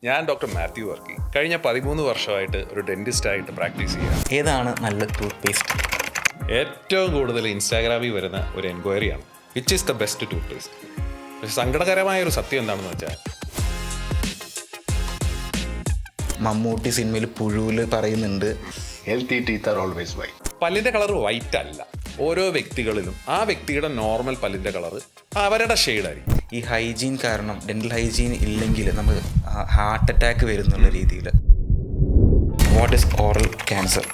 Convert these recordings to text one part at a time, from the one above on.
ഞാൻ ഡോക്ടർ മാത്യു വർക്കി കഴിഞ്ഞ 13 വർഷമായിട്ട് ഒരു ഡെന്റിസ്റ്റായിട്ട് പ്രാക്ടീസ് ചെയ്യാം. ഏതാണ് നല്ല ടൂത്ത് പേസ്റ്റ്? ഏറ്റവും കൂടുതൽ ഇൻസ്റ്റാഗ്രാമിൽ വരുന്ന ഒരു എൻക്വയറിയാണ് which is the best toothpaste. പക്ഷെ സങ്കടകരമായ ഒരു സത്യം എന്താണെന്ന് വെച്ചാൽ മമ്മൂട്ടി സിനിമയിൽ പുഴുവിൽ പറയുന്നുണ്ട് Healthy teeth are always white. പല്ലിൻ്റെ കളർ വൈറ്റ് അല്ല. ഓരോ വ്യക്തികളിലും ആ വ്യക്തിയുടെ നോർമൽ പല്ലിൻ്റെ കളർ അവരുടെ ഷെയ്ഡായിരിക്കും. ഈ ഹൈജീൻ കാരണം ഡെൻ്റൽ ഹൈജീൻ ഇല്ലെങ്കിൽ നമുക്ക് ഹാർട്ട് അറ്റാക്ക് വരുന്നുള്ള രീതിയിൽ. What is oral cancer?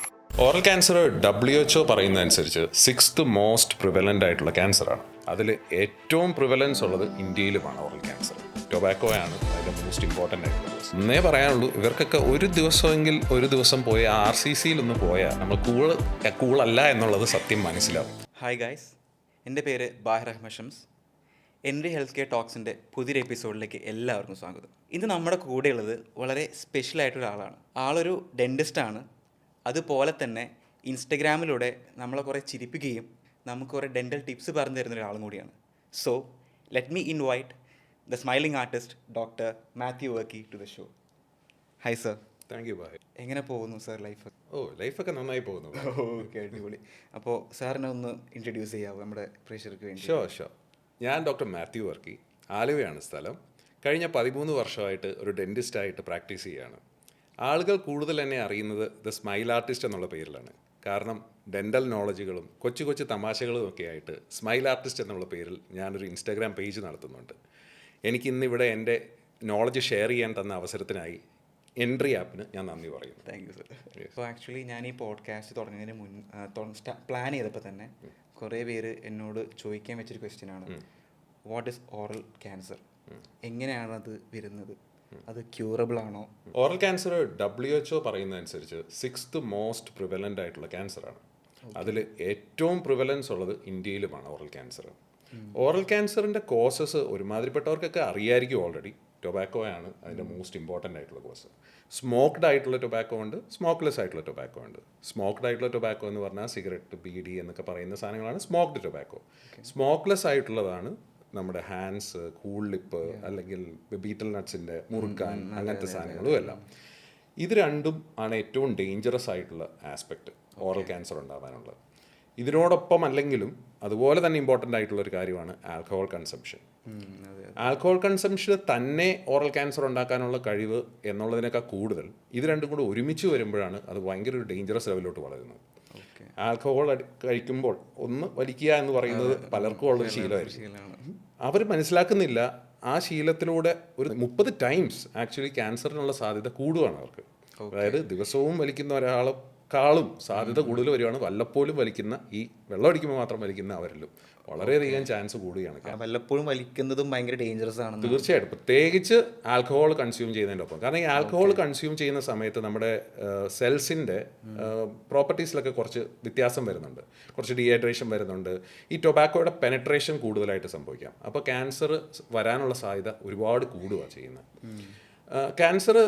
Oral cancer WHO പറയുന്നതനുസരിച്ച് 6th മോസ്റ്റ് പ്രിവലൻ്റ് ആയിട്ടുള്ള ക്യാൻസറാണ്. അതിൽ ഏറ്റവും പ്രിവലൻസ് ഉള്ളത് ഇന്ത്യയിലുമാണ് ഓറൽ ക്യാൻസർ. ടൊബാക്കോയാണ് അതിൻ്റെ മോസ്റ്റ് ഇമ്പോർട്ടൻ്റ് ആയിട്ടുള്ളത്. ഒന്നേ പറയാനുള്ളൂ, ഇവർക്കൊക്കെ ഒരു ദിവസം പോയി RCCയിൽ ഒന്ന് പോയാൽ നമ്മൾ കൂളല്ല എന്നുള്ളത് സത്യം മനസ്സിലാവും. ഹായ് ഗായ്സ്, എൻ്റെ പേര് ബാഹിർ അഹ്മദ് ഷംസ്. എൻ്റെ ഹെൽത്ത് കെയർ ടോക്സിൻ്റെ പുതിയൊരു എപ്പിസോഡിലേക്ക് എല്ലാവർക്കും സ്വാഗതം. ഇന്ന് നമ്മുടെ കൂടെയുള്ളത് വളരെ സ്പെഷ്യലായിട്ടൊരാളാണ്. ആളൊരു ഡെൻറ്റിസ്റ്റാണ്. അതുപോലെ തന്നെ ഇൻസ്റ്റഗ്രാമിലൂടെ നമ്മളെ കുറേ ചിരിപ്പിക്കുകയും നമുക്ക് കുറേ ഡെൻ്റൽ ടിപ്സ് പറഞ്ഞു തരുന്ന ഒരാളും കൂടിയാണ്. So let me invite the smiling artist doctor Mathew Varkey to the show. Hi sir. Thank you bye. എങ്ങനെ പോകുന്നു സർ ലൈഫ്? ലൈഫൊക്കെ നന്നായി പോകുന്നു. ഓക്കെ, അടിപൊളി. അപ്പോൾ സാറിനെ ഒന്ന് ഇൻട്രൊഡ്യൂസ് ചെയ്യാമോ നമ്മുടെ പ്രേക്ഷകർക്ക് വേണ്ടി? ഷോ ഞാൻ ഡോക്ടർ മാത്യു വർക്കി, ആലുവയാണ് സ്ഥലം. കഴിഞ്ഞ 13 വർഷമായിട്ട് ഒരു ഡെൻറ്റിസ്റ്റായിട്ട് പ്രാക്ടീസ് ചെയ്യുകയാണ്. ആളുകൾ കൂടുതൽ എന്നെ അറിയുന്നത് ദ സ്മൈൽ ആർട്ടിസ്റ്റ് എന്നുള്ള പേരിലാണ്. കാരണം ഡെൻ്റൽ നോളജുകളും കൊച്ചു തമാശകളും ഒക്കെ ആയിട്ട് സ്മൈൽ ആർട്ടിസ്റ്റ് എന്നുള്ള പേരിൽ ഞാനൊരു ഇൻസ്റ്റാഗ്രാം പേജ് നടത്തുന്നുണ്ട്. എനിക്കിന്നിവിടെ എൻ്റെ നോളജ് ഷെയർ ചെയ്യാൻ തന്ന അവസരത്തിനായി എൻട്രി ആപ്പിന് ഞാൻ നന്ദി പറയുന്നു. Thank you sir. അപ്പോൾ ആക്ച്വലി ഞാൻ ഈ പോഡ്കാസ്റ്റ് തുടങ്ങുന്നതിന് പ്ലാൻ ചെയ്തപ്പോൾ തന്നെ കുറേ പേര് എന്നോട് ചോദിക്കാൻ വെച്ചൊരു ക്വസ്റ്റ്യനാണ്, വാട്ട് ഈസ് ഓറൽ ക്യാൻസർ? എങ്ങനെയാണ് അത് വരുന്നത്? അത് ക്യൂറബിൾ ആണോ? ഓറൽ ക്യാൻസർ WHO പറയുന്നതനുസരിച്ച് 6th മോസ്റ്റ് പ്രിവലൻ്റ് ആയിട്ടുള്ള ക്യാൻസറാണ്. അതിൽ ഏറ്റവും പ്രിവലൻസ് ഉള്ളത് ഇന്ത്യയിലുമാണ് ഓറൽ ക്യാൻസർ. ഓറൽ ക്യാൻസറിൻ്റെ കോസസ് ഒരുമാതിരിപ്പെട്ടവർക്കൊക്കെ അറിയായിരിക്കും ഓൾറെഡി. ടൊബാക്കോയാണ് അതിൻ്റെ മോസ്റ്റ് ഇമ്പോർട്ടൻ്റ് ആയിട്ടുള്ള കോസ്. സ്മോക്ക്ഡ് ആയിട്ടുള്ള ടൊബാക്കോ ഉണ്ട്, സ്മോക്ക്ലെസ് ആയിട്ടുള്ള ടൊബാക്കോ ഉണ്ട്. സ്മോക്ക്ഡ് ആയിട്ടുള്ള ടൊബാക്കോ എന്ന് പറഞ്ഞാൽ സിഗരറ്റ്, ബീഡി എന്നൊക്കെ പറയുന്ന സാധനങ്ങളാണ് സ്മോക്ക്ഡ് ടൊബാക്കോ. സ്മോക്ക്ലെസ് ആയിട്ടുള്ളതാണ് നമ്മുടെ ഹാൻഡ്സ്, കൂൾ ലിപ്പ്, അല്ലെങ്കിൽ ബീറ്റൽ നട്ട്സിൻ്റെ മുറുക്കാൻ, അങ്ങനത്തെ സാധനങ്ങളും എല്ലാം. ഇത് രണ്ടും ആണ് ഏറ്റവും ഡേഞ്ചറസ് ആയിട്ടുള്ള ആസ്പെക്റ്റ് ഓറൽ ക്യാൻസർ ഉണ്ടാകാനുള്ളത്. ഇതിനോടൊപ്പം അല്ലെങ്കിലും അതുപോലെ തന്നെ ഇമ്പോർട്ടൻ്റ് ആയിട്ടുള്ള ഒരു കാര്യമാണ് ആൽക്കഹോൾ കൺസംഷൻ. ആൽക്കഹോൾ കൺസംഷൻ തന്നെ ഓറൽ ക്യാൻസർ ഉണ്ടാക്കാനുള്ള കഴിവ് എന്നുള്ളതിനേക്കാൾ കൂടുതൽ ഇത് രണ്ടും കൂടെ ഒരുമിച്ച് വരുമ്പോഴാണ് അത് ഭയങ്കര ഒരു ഡേഞ്ചറസ് ലെവലിലോട്ട് വളരുന്നത്. ആൽക്കഹോൾ കഴിക്കുമ്പോൾ ഒന്ന് വലിക്കുക എന്ന് പറയുന്നത് പലർക്കും ഉള്ളൊരു ശീലമായിരിക്കും. അവർ മനസ്സിലാക്കുന്നില്ല ആ ശീലത്തിലൂടെ ഒരു 30 ടൈംസ് ആക്ച്വലി ക്യാൻസറിനുള്ള സാധ്യത കൂടുകയാണ് അവർക്ക്. അതായത് ദിവസവും വലിക്കുന്ന ഒരാളെക്കാളും സാധ്യത കൂടുതൽ വരികയാണ് വല്ലപ്പോഴും വലിക്കുന്ന, ഈ വെള്ളം അടിക്കുമ്പോൾ മാത്രം വലിക്കുന്ന അവരിലും വളരെയധികം ചാൻസ് കൂടുകയാണ്. വല്ലപ്പോഴും വലിക്കുന്നതും ഭയങ്കര ഡേഞ്ചറസ് ആണ്. തീർച്ചയായിട്ടും, പ്രത്യേകിച്ച് ആൽക്കഹോൾ കൺസ്യൂം ചെയ്യുന്നതിൻ്റെ ഒപ്പം. കാരണം ഈ ആൽക്കഹോൾ കൺസ്യൂം ചെയ്യുന്ന സമയത്ത് നമ്മുടെ സെൽസിൻ്റെ പ്രോപ്പർട്ടീസിലൊക്കെ കുറച്ച് വ്യത്യാസം വരുന്നുണ്ട്, കുറച്ച് ഡീഹൈഡ്രേഷൻ വരുന്നുണ്ട്. ഈ ടൊബാക്കോയുടെ പെനട്രേഷൻ കൂടുതലായിട്ട് സംഭവിക്കാം. അപ്പോൾ ക്യാൻസർ വരാനുള്ള സാധ്യത ഒരുപാട് കൂടുകയാണ് ചെയ്യുന്നത്. ക്യാൻസർ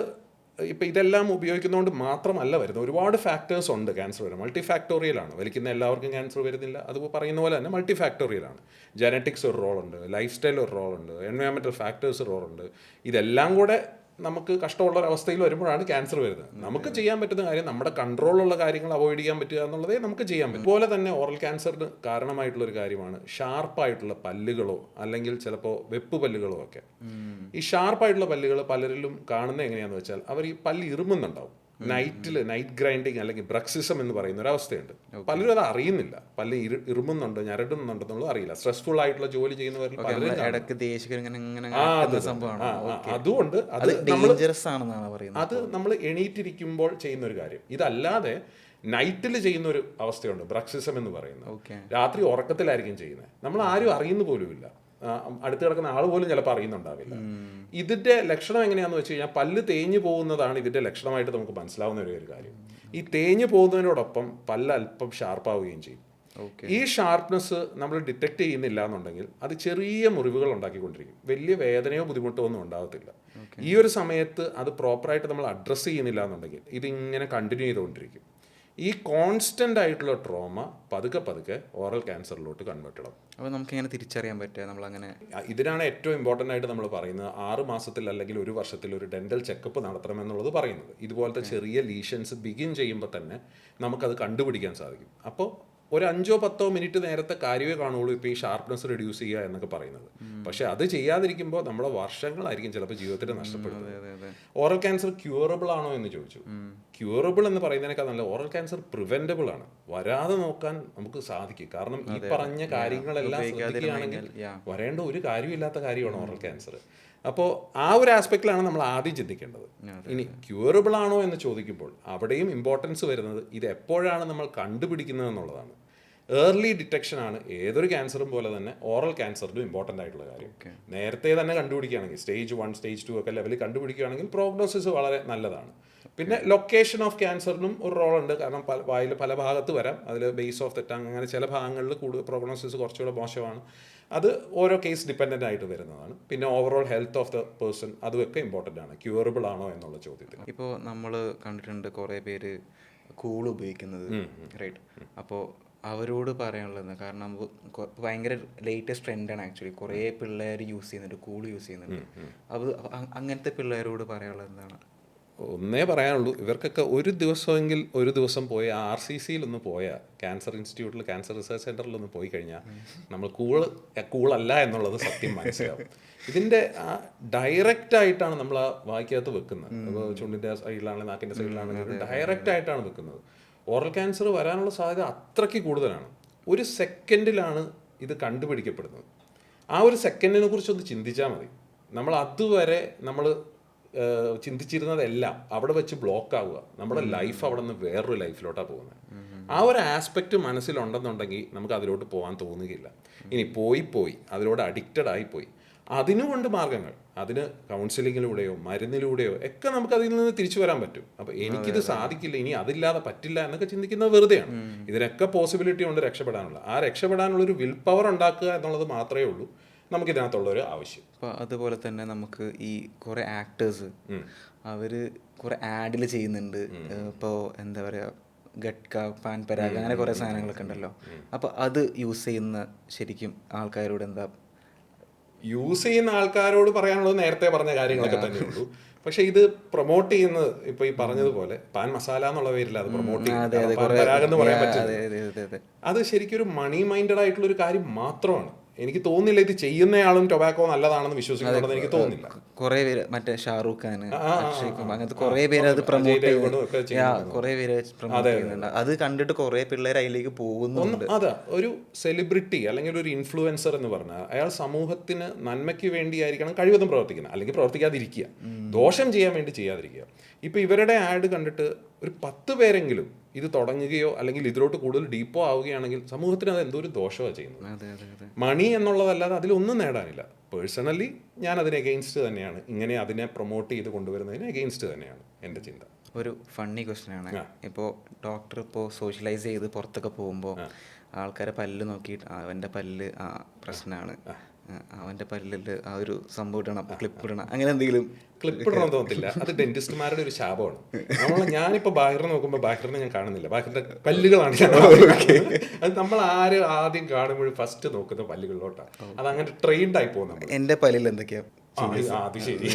ഇപ്പോൾ ഇതെല്ലാം ഉപയോഗിക്കുന്നതുകൊണ്ട് മാത്രമല്ല വരുന്നത്, ഒരുപാട് ഫാക്ടേഴ്സ് ഉണ്ട് ക്യാൻസർ വരുന്നത്. മൾട്ടി ഫാക്ടോറിയലാണ്. വലിക്കുന്ന എല്ലാവർക്കും ക്യാൻസർ വരുന്നില്ല. അത് പറയുന്ന പോലെ തന്നെ മൾട്ടി ഫാക്ടോറിയലാണ്. ജനറ്റിക്സ് ഒരു റോളുണ്ട്, ലൈഫ് സ്റ്റൈൽ ഒരു റോളുണ്ട്, എൻവയോൺമെൻറ്റൽ ഫാക്ടേഴ്സ് റോളുണ്ട്. ഇതെല്ലാം കൂടെ നമുക്ക് കഷ്ടമുള്ള ഒരവസ്ഥയിൽ വരുമ്പോഴാണ് ക്യാൻസർ വരുന്നത്. നമുക്ക് ചെയ്യാൻ പറ്റുന്ന കാര്യം നമ്മുടെ കൺട്രോളുള്ള കാര്യങ്ങൾ അവോയ്ഡ് ചെയ്യാൻ പറ്റുക എന്നുള്ളതേ നമുക്ക് ചെയ്യാൻ പറ്റും. അതുപോലെ തന്നെ ഓറൽ ക്യാൻസറിന് കാരണമായിട്ടുള്ളൊരു കാര്യമാണ് ഷാർപ്പായിട്ടുള്ള പല്ലുകളോ അല്ലെങ്കിൽ ചിലപ്പോൾ വെപ്പ് പല്ലുകളോ ഒക്കെ. ഈ ഷാർപ്പായിട്ടുള്ള പല്ലുകൾ പലരിലും കാണുന്നത് എങ്ങനെയാണെന്ന് വെച്ചാൽ അവർ ഈ പല്ല് ഇറുമുന്നുണ്ടാവും. നൈറ്റ് ഗ്രൈൻഡിങ് അല്ലെങ്കിൽ ബ്രക്സിസം എന്ന് പറയുന്ന ഒരു അവസ്ഥയുണ്ട്. പലരും അത് അറിയുന്നില്ല. പല്ല് ഇറുമുന്നുണ്ട്, ഞരടുന്നുണ്ടെന്നുള്ളത് അറിയില്ല. സ്ട്രെസ്ഫുൾ ആയിട്ടുള്ള ജോലി ചെയ്യുന്നവരിൽ പലരും അതുകൊണ്ട് അത് നമ്മൾ എണീറ്റിരിക്കുമ്പോൾ ചെയ്യുന്ന ഒരു കാര്യം. ഇതല്ലാതെ നൈറ്റിൽ ചെയ്യുന്ന ഒരു അവസ്ഥയുണ്ട്, ബ്രക്സിസം എന്ന് പറയുന്നത്. രാത്രി ഉറക്കത്തിലായിരിക്കും ചെയ്യുന്നത്. നമ്മൾ ആരും അറിയുന്ന പോലുമില്ല. അടുത്ത് കിടക്കുന്ന ആൾ പോലും ചിലപ്പോൾ അറിയുന്നുണ്ടാവില്ല. ഇതിൻ്റെ ലക്ഷണം എങ്ങനെയാണെന്ന് വെച്ച് കഴിഞ്ഞാൽ പല്ല് തേഞ്ഞു പോകുന്നതാണ് ഇതിൻ്റെ ലക്ഷണമായിട്ട് നമുക്ക് മനസ്സിലാവുന്ന ഒരു കാര്യം. ഈ തേഞ്ഞു പോകുന്നതിനോടൊപ്പം പല്ല് അല്പം ഷാർപ്പാവുകയും ചെയ്യും. ഈ ഷാർപ്നെസ് നമ്മൾ ഡിറ്റക്ട് ചെയ്യുന്നില്ല എന്നുണ്ടെങ്കിൽ അത് ചെറിയ മുറിവുകൾ ഉണ്ടാക്കിക്കൊണ്ടിരിക്കും. വലിയ വേദനയോ ബുദ്ധിമുട്ടോ ഒന്നും ഉണ്ടാകത്തില്ല. ഈ ഒരു സമയത്ത് അത് പ്രോപ്പറായിട്ട് നമ്മൾ അഡ്രസ്സ് ചെയ്യുന്നില്ല എന്നുണ്ടെങ്കിൽ ഇതിങ്ങനെ കണ്ടിന്യൂ ചെയ്തുകൊണ്ടിരിക്കും. ഈ കോൺസ്റ്റൻ്റ് ആയിട്ടുള്ള ട്രോമ പതുക്കെ ഓറൽ ക്യാൻസറിലോട്ട് കൺവേർട്ട് ചെയ്യണം. അപ്പോൾ നമുക്കെങ്ങനെ തിരിച്ചറിയാൻ പറ്റുക നമ്മളങ്ങനെ? ഇതിനാണ് ഏറ്റവും ഇമ്പോർട്ടൻ്റ് ആയിട്ട് നമ്മൾ പറയുന്നത് 6 മാസത്തിൽ അല്ലെങ്കിൽ 1 വർഷത്തിൽ ഒരു ഡെൻ്റൽ ചെക്കപ്പ് നടത്തണമെന്നുള്ളത് പറയുന്നത്. ഇതുപോലത്തെ ചെറിയ ലീഷൻസ് ബിഗിൻ ചെയ്യുമ്പോൾ തന്നെ നമുക്കത് കണ്ടുപിടിക്കാൻ സാധിക്കും. അപ്പോൾ ഒരു 5-10 മിനിറ്റ് നേരത്തെ കാര്യമേ കാണുള്ളൂ ഇപ്പോൾ ഈ ഷാർപ്നെസ് റെഡ്യൂസ് ചെയ്യുക എന്നൊക്കെ പറയുന്നത്. പക്ഷേ അത് ചെയ്യാതിരിക്കുമ്പോൾ നമ്മുടെ വർഷങ്ങളായിരിക്കും ചിലപ്പോൾ ജീവിതത്തിൽ നഷ്ടപ്പെടുന്നത്. ഓറൽ ക്യാൻസർ ക്യൂറബിൾ ആണോ എന്ന് ചോദിച്ചു. ക്യൂറബിൾ എന്ന് പറയുന്നതിനേക്കാൾ നല്ല ഓറൽ ക്യാൻസർ പ്രിവെൻറ്റബിൾ ആണ്. വരാതെ നോക്കാൻ നമുക്ക് സാധിക്കും. കാരണം ഈ പറഞ്ഞ കാര്യങ്ങളെല്ലാം ശ്രദ്ധിക്കുകയാണെങ്കിൽ വരേണ്ട ഒരു കാര്യമില്ലാത്ത കാര്യമാണ് ഓറൽ ക്യാൻസർ. അപ്പോൾ ആ ഒരു ആസ്പെക്റ്റിലാണ് നമ്മൾ ആദ്യം ചിന്തിക്കേണ്ടത്. ഇനി ക്യൂറബിൾ ആണോ എന്ന് ചോദിക്കുമ്പോൾ അവിടെയും ഇമ്പോർട്ടൻസ് വരുന്നത് ഇത് എപ്പോഴാണ് നമ്മൾ കണ്ടുപിടിക്കുന്നത് എന്നുള്ളതാണ്. ഏർലി ഡിറ്റക്ഷൻ ആണ് ഏതൊരു ക്യാൻസറും പോലെ തന്നെ ഓറൽ ക്യാൻസറിലും ഇമ്പോർട്ടൻ്റ് ആയിട്ടുള്ള കാര്യം. നേരത്തെ തന്നെ കണ്ടുപിടിക്കുകയാണെങ്കിൽ സ്റ്റേജ് 1 സ്റ്റേജ് 2 ഒക്കെ ലെവലിൽ കണ്ടുപിടിക്കുകയാണെങ്കിൽ പ്രോഗ്നോസിസ് വളരെ നല്ലതാണ്. പിന്നെ ലൊക്കേഷൻ ഓഫ് ക്യാൻസറിനും ഒരു റോളുണ്ട്. കാരണം വായിൽ പല ഭാഗത്ത് വരാം. അതിൽ ബേസ് ഓഫ് ദ ടങ് അങ്ങനെ ചില ഭാഗങ്ങളിൽ കൂടുതൽ പ്രോഗ്നോസിസ് കുറച്ചുകൂടെ മോശമാണ്. അത് ഓരോ കേസ് ഡിപ്പെൻഡൻ്റ് ആയിട്ട് വരുന്നതാണ്. പിന്നെ overall health of the person അതുമൊക്കെ ഇമ്പോർട്ടൻ്റ് ആണ്. ക്യൂറബിൾ ആണോ എന്നുള്ള ചോദ്യത്തിൽ. ഇപ്പോൾ നമ്മൾ കണ്ടിട്ടുണ്ട് കുറേ പേര് കൂൾ ഉപയോഗിക്കുന്നത്, റൈറ്റ്? അപ്പോൾ അവരോട് പറയാനുള്ളത്, കാരണം ഭയങ്കര ലേറ്റസ്റ്റ് ട്രെൻഡാണ് ആക്ച്വലി, കുറേ പിള്ളേർ യൂസ് ചെയ്യുന്നുണ്ട്, കൂൾ യൂസ് ചെയ്യുന്നുണ്ട്. അത് അങ്ങനത്തെ പിള്ളേരോട് പറയാനുള്ളത് എന്താണ്? ഒന്നേ പറയാനുള്ളൂ, ഇവർക്കൊക്കെ ഒരു ദിവസമെങ്കിൽ ഒരു ദിവസം പോയി RCCയിലൊന്ന് പോയാൽ, ക്യാൻസർ ഇൻസ്റ്റിറ്റ്യൂട്ടിൽ ക്യാൻസർ റിസർച്ച് സെൻറ്ററിലൊന്ന് പോയി കഴിഞ്ഞാൽ നമ്മൾ കൂളല്ല എന്നുള്ളത് സത്യം മനസ്സിലാവും. ഇതിൻ്റെ ഡയറക്റ്റായിട്ടാണ് നമ്മൾ ആ വായ്ക്കകത്ത് വെക്കുന്നത്. അപ്പോൾ ചുണ്ടിൻ്റെ സൈഡിലാണെങ്കിൽ നാക്കിൻ്റെ സൈഡിലാണെങ്കിൽ ഡയറക്റ്റായിട്ടാണ് വെക്കുന്നത്. ഓറൽ ക്യാൻസർ വരാനുള്ള സാധ്യത അത്രയ്ക്ക് കൂടുതലാണ്. ഒരു സെക്കൻഡിലാണ് ഇത് കണ്ടുപിടിക്കപ്പെടുന്നത്. ആ ഒരു സെക്കൻഡിനെ കുറിച്ചൊന്ന് ചിന്തിച്ചാൽ മതി. നമ്മൾ അതുവരെ നമ്മൾ ചിന്തിച്ചിരുന്നതെല്ലാം അവിടെ വെച്ച് ബ്ലോക്ക് ആവുക. നമ്മുടെ ലൈഫ് അവിടെ നിന്ന് വേറൊരു ലൈഫിലോട്ടാണ് പോകുന്നത്. ആ ഒരു ആസ്പെക്റ്റ് മനസ്സിലുണ്ടെന്നുണ്ടെങ്കിൽ നമുക്ക് അതിലോട്ട് പോകാൻ തോന്നുകയില്ല. ഇനി പോയി അതിലോട്ട് അഡിക്റ്റഡ് ആയിപ്പോയി, അതിനുകൊണ്ട് മാർഗങ്ങൾ, അതിന് കൗൺസിലിങ്ങിലൂടെയോ മരുന്നിലൂടെയോ ഒക്കെ നമുക്ക് അതിൽ നിന്ന് തിരിച്ചു വരാൻ പറ്റും. അപ്പോൾ എനിക്കിത് സാധിക്കില്ല, ഇനി അതില്ലാതെ പറ്റില്ല എന്നൊക്കെ ചിന്തിക്കുന്നത് വെറുതെയാണ്. ഇതിനൊക്കെ പോസിബിലിറ്റി ഉണ്ട് രക്ഷപ്പെടാനുള്ള. ആ രക്ഷപ്പെടാനുള്ളൊരു വിൽ പവർ ഉണ്ടാക്കുക എന്നുള്ളത് മാത്രമേ ഉള്ളൂ നമുക്കിതിനകത്തുള്ളൊരു ആവശ്യം. അപ്പോൾ അതുപോലെ തന്നെ നമുക്ക് ഈ കുറേ ആക്ടേഴ്സ് അവർ കുറേ ആഡിൽ ചെയ്യുന്നുണ്ട്. ഇപ്പോൾ എന്താ പറയുക, ഗട്ക, പാൻ പരാഗ്, അങ്ങനെ കുറേ സാധനങ്ങളൊക്കെ ഉണ്ടല്ലോ. അപ്പോൾ അത് യൂസ് ചെയ്യുന്ന ശരിക്കും ആൾക്കാരോട് എന്താ? യൂസ് ചെയ്യുന്ന ആൾക്കാരോട് പറയാനുള്ളത് നേരത്തെ പറഞ്ഞ കാര്യങ്ങളൊക്കെ തന്നെ ഉള്ളൂ. പക്ഷെ ഇത് പ്രൊമോട്ട് ചെയ്യുന്നത് ഇപ്പൊ ഈ പറഞ്ഞതുപോലെ പാൻ മസാല എന്നുള്ള പേരില്ല അത് പ്രൊമോട്ട് ചെയ്യുന്നത്, പാൻ പരാഗ് എന്ന് പറയാൻ പറ്റില്ല. അത് ശരിക്കും ഒരു മണി മൈൻഡഡ് ആയിട്ടുള്ള ഒരു കാര്യം മാത്രമാണ്. എനിക്ക് തോന്നുന്നില്ല ഇത് ചെയ്യുന്നയാളും ടൊബാക്കോ നല്ലതാണെന്ന് വിശ്വസിക്കുന്നുണ്ടെന്ന് എനിക്ക് തോന്നുന്നില്ല. കുറേ പേര് മറ്റേ ഷാറൂഖ് ഖാൻ, അക്ഷയ് കുമാർ, അങ്ങനത്തെ കുറേ പേര് അത് പ്രൊമോട്ട് ചെയ്യുന്നുണ്ട്. കുറേ പേര് പ്രൊമോട്ട് ചെയ്യുന്നുണ്ട്. അത് കണ്ടിട്ട് കുറേ പിള്ളേർ അതിലേക്ക് പോകുന്നുണ്ട്. അതാ ഒരു സെലിബ്രിറ്റി അല്ലെങ്കിൽ ഒരു ഇൻഫ്ലുവൻസർ എന്ന് പറഞ്ഞാൽ അയാൾ സമൂഹത്തിന് നന്മയ്ക്ക് വേണ്ടിയായിരിക്കണം കഴിവതും പ്രവർത്തിക്കുന്നത്, അല്ലെങ്കിൽ പ്രവർത്തിക്കാതിരിക്കുക, ദോഷം ചെയ്യാൻ വേണ്ടി ചെയ്യാതിരിക്കുക. ഇപ്പൊ ഇവരുടെ ആഡ് കണ്ടിട്ട് ഒരു 10 പേരെങ്കിലും ഇത് തുടങ്ങുകയോ അല്ലെങ്കിൽ ഇതിലോട്ട് കൂടുതൽ ഡീപ്പോ ആവുകയാണെങ്കിൽ സമൂഹത്തിന് അത് എന്തോ ഒരു ദോഷമാണ് ചെയ്യുന്നത്. മണി എന്നുള്ളതല്ലാതെ അതിലൊന്നും നേടാനില്ല. പേഴ്സണലി ഞാൻ അതിന് എഗെയിൻസ്റ്റ് തന്നെയാണ്. ഇങ്ങനെ അതിനെ പ്രൊമോട്ട് ചെയ്ത് കൊണ്ടുവരുന്നതിന് എഗെയിൻസ്റ്റ് തന്നെയാണ് എൻ്റെ ചിന്ത. ഒരു ഫണ്ണി ക്വസ്റ്റ്യൻ ആണ്. ഇപ്പോൾ ഡോക്ടർ ഇപ്പോൾ സോഷ്യലൈസ് ചെയ്ത് പുറത്തൊക്കെ പോകുമ്പോൾ ആൾക്കാരെ പല്ല് നോക്കിയിട്ട് അവൻ്റെ പല്ല് പ്രശ്നമാണ്, അവൻ്റെ പല്ലിൽ ആ ഒരു സംഭവം ഇടണം, ക്ലിപ്പ് ഇടണം, അങ്ങനെ എന്തെങ്കിലും? ക്ലിപ്പ് ഇടണം തോന്നത്തില്ല, അത് ഡെന്റിസ്റ്റുമാരുടെ ഒരു ശാപമാണ്. ഞാനിപ്പോൾ ബാഹിറിനെ നോക്കുമ്പോൾ ബാഹിറിനെ ഞാൻ കാണുന്നില്ല, ബാഹിറിന്റെ പല്ലുകളാണ് ഞാൻ. അത് നമ്മൾ ആദ്യം കാണുമ്പോൾ ഫസ്റ്റ് നോക്കുന്ന പല്ലുകളിലോട്ടാണ്. അത് അങ്ങനെ ട്രെയിൻഡ് ആയി പോകുന്നത്. എൻ്റെ പല്ലിൽ എന്തൊക്കെയാ? അത് ശരി,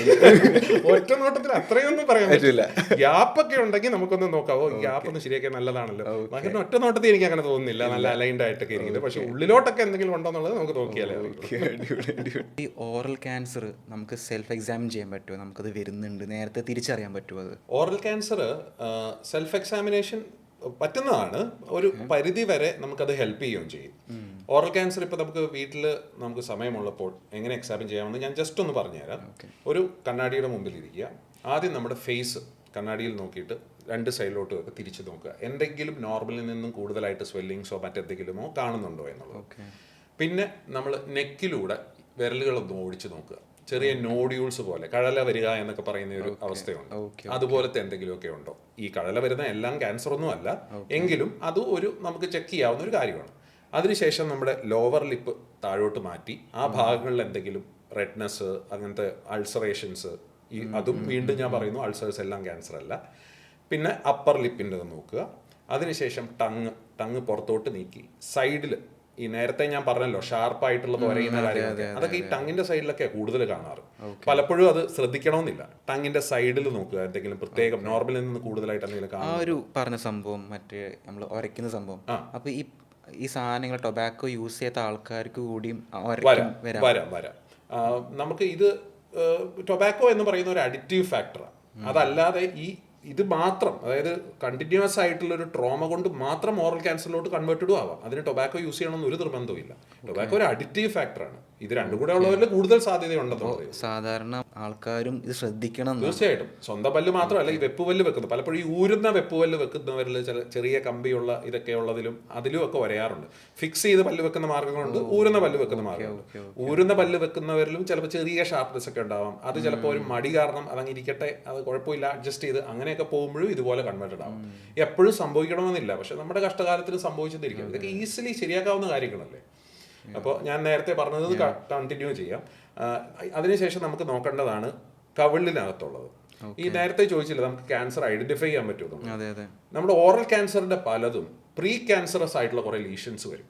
ഒറ്റ നോട്ടത്തിൽ അത്രയൊന്നും പറയാൻ പറ്റില്ല. ഗ്യാപ്പൊക്കെ ഉണ്ടെങ്കിൽ നമുക്കൊന്ന് നോക്കാവോ, ഗ്യാപ്പ് ഒന്ന് ശരിയാക്കിയാൽ നല്ലതാണല്ലോ. ബാക്കി ഒറ്റ നോട്ടത്തിൽ എനിക്ക് അങ്ങനെ തോന്നുന്നില്ല, നല്ല അലൈൻഡ് ആയിട്ടൊക്കെ ഇരിക്കുന്നത്. പക്ഷെ ഉള്ളിലോട്ടൊക്കെ എന്തെങ്കിലും ഉണ്ടോ എന്നുള്ളത് നമുക്ക് നോക്കിയാലേ. ഈ ഓറൽ ക്യാൻസർ നമുക്ക് സെൽഫ് എക്സാമിൻ ചെയ്യാൻ പറ്റുമോ? നമുക്കത് വരുന്നുണ്ട് നേരത്തെ തിരിച്ചറിയാൻ പറ്റുമോ? അത് ഓറൽ ക്യാൻസർ സെൽഫ് എക്സാമിനേഷൻ പറ്റുന്നതാണ്. ഒരു പരിധി വരെ നമുക്കത് ഹെൽപ്പ് ചെയ്യുകയും ചെയ്യും. ഓറൽ ക്യാൻസർ ഇപ്പോൾ നമുക്ക് വീട്ടിൽ നമുക്ക് സമയമുള്ളപ്പോൾ എങ്ങനെ എക്സാമിൻ ചെയ്യാമെന്ന് ഞാൻ ജസ്റ്റ് ഒന്ന് പറഞ്ഞുതരാം. ഒരു കണ്ണാടിയുടെ മുമ്പിൽ ഇരിക്കുക. ആദ്യം നമ്മുടെ ഫേസ് കണ്ണാടിയിൽ നോക്കിയിട്ട് 2 സൈഡിലോട്ടും ഒക്കെ തിരിച്ചു നോക്കുക. എന്തെങ്കിലും നോർമലിൽ നിന്നും കൂടുതലായിട്ട് സ്വെല്ലിങ്സോ മറ്റെന്തെങ്കിലുമോ കാണുന്നുണ്ടോ എന്നുള്ളത്. പിന്നെ നമ്മൾ നെക്കിലൂടെ വിരലുകളൊന്ന് ഓടിച്ചു നോക്കുക. ചെറിയ നോഡ്യൂൾസ് പോലെ കഴല വരിക എന്നൊക്കെ പറയുന്ന ഒരു അവസ്ഥയുണ്ട്. അതുപോലത്തെ എന്തെങ്കിലുമൊക്കെ ഉണ്ടോ? ഈ കഴല വരുന്ന എല്ലാം ക്യാൻസർ ഒന്നും അല്ല, എങ്കിലും അത് ഒരു നമുക്ക് ചെക്ക് ചെയ്യാവുന്ന ഒരു കാര്യമാണ്. അതിനുശേഷം നമ്മുടെ ലോവർ ലിപ്പ് താഴോട്ട് മാറ്റി ആ ഭാഗങ്ങളിൽ എന്തെങ്കിലും റെഡ്നെസ്, അങ്ങനത്തെ അൾസറേഷൻസ്, അതും വീണ്ടും ഞാൻ പറയുന്നു അൾസേഴ്സ് എല്ലാം ക്യാൻസർ അല്ല. പിന്നെ അപ്പർ ലിപ്പിൻ്റെ നോക്കുക. അതിനുശേഷം ടങ് പുറത്തോട്ട് നീക്കി സൈഡിൽ ഈ നേരത്തെ ഞാൻ പറഞ്ഞല്ലോ ഷാർപ്പായിട്ടുള്ളത് ഒരയുന്ന കാര്യങ്ങളൊക്കെ അതൊക്കെ ഈ ടങ്ങിന്റെ സൈഡിലൊക്കെ കൂടുതൽ കാണാറ്. പലപ്പോഴും അത് ശ്രദ്ധിക്കണമെന്നില്ല. ടങ്ങിന്റെ സൈഡിൽ നോക്കുക, എന്തെങ്കിലും പ്രത്യേകം നോർമലിൽ നിന്ന് കൂടുതലായിട്ട് എന്തെങ്കിലും ആ ഒരു പറഞ്ഞ സംഭവം മറ്റേ നമ്മൾ ഉരയ്ക്കുന്ന സംഭവം, അപ്പൊ ഈ സാധനങ്ങൾ ടൊബാക്കോ യൂസ് ചെയ്യാത്ത ആൾക്കാർക്ക് കൂടിയും വരാം. നമുക്ക് ഇത് ടൊബാക്കോ എന്ന് പറയുന്ന ഒരു അഡിക്റ്റീവ് ഫാക്ടറാണ്. അതല്ലാതെ ഇത് മാത്രം, അതായത് കണ്ടിന്യൂസ് ആയിട്ടുള്ള ഒരു ട്രോമ കൊണ്ട് മാത്രം ഓറൽ ക്യാൻസറിലോട്ട് കൺവേർട്ടഡും ആവാം. അതിന് ടൊബാക്കോ യൂസ് ചെയ്യണമെന്ന് ഒരു നിർബന്ധമില്ല. ടൊബാക്കോ ഒരു അഡിക്റ്റീവ് ഫാക്ടറാണ്. ഇത് രണ്ടും കൂടെ ഉള്ളവരിൽ കൂടുതൽ സാധ്യതയുണ്ടെന്ന് പറയും. സാധാരണ ആൾക്കാരും ഇത് ശ്രദ്ധിക്കണം. തീർച്ചയായിട്ടും. സ്വന്തം പല്ല് മാത്രമല്ല, ഈ വെപ്പുപല്ല് വെക്കുന്നത്, പലപ്പോഴും ഈ ഊരുന്ന വെപ്പുപല്ല് വെക്കുന്നവരിൽ ചെറിയ കമ്പിയുള്ള ഇതൊക്കെ ഉള്ളതിലും അതിലും ഒക്കെ വരയാറുണ്ട്. ഫിക്സ് ചെയ്ത് പല്ല് വെക്കുന്ന മാർഗ്ഗങ്ങളുണ്ട്, ഊരുന്ന പല്ല് വെക്കുന്ന മാർഗ്ഗങ്ങളുണ്ട്. ഊരുന്ന പല്ല് വെക്കുന്നവരിലും ചിലപ്പോൾ ചെറിയ ഷാർപ്നെസ് ഒക്കെ ഉണ്ടാവാം. അത് ചിലപ്പോൾ ഒരു മടി കാരണം അതങ്ങ് ഇരിക്കട്ടെ, അത് കുഴപ്പമില്ല, അഡ്ജസ്റ്റ് ചെയ്ത് അങ്ങനെയൊക്കെ പോകുമ്പോഴും ഇതുപോലെ കൺവേർട്ടഡ് ആവും. എപ്പോഴും സംഭവിക്കണമെന്നില്ല, പക്ഷെ നമ്മുടെ കഷ്ടകാലത്തിന് സംഭവിച്ചെന്നിരിക്കും. ഇതൊക്കെ ഈസിലി ശരിയാക്കാവുന്ന കാര്യങ്ങളല്ലേ. അപ്പോൾ ഞാൻ നേരത്തെ പറഞ്ഞത് കണ്ടിന്യൂ ചെയ്യാം. അതിനുശേഷം നമുക്ക് നോക്കേണ്ടതാണ് കവിളിനകത്തുള്ളത്. ഈ നേരത്തെ ചോദിച്ചില്ല നമുക്ക് ക്യാൻസർ ഐഡന്റിഫൈ ചെയ്യാൻ പറ്റുമോ? നമ്മുടെ ഓറൽ ക്യാൻസറിന്റെ പലതും പ്രീ ക്യാൻസറസ് ആയിട്ടുള്ള കുറെ ലീഷൻസ് വരും.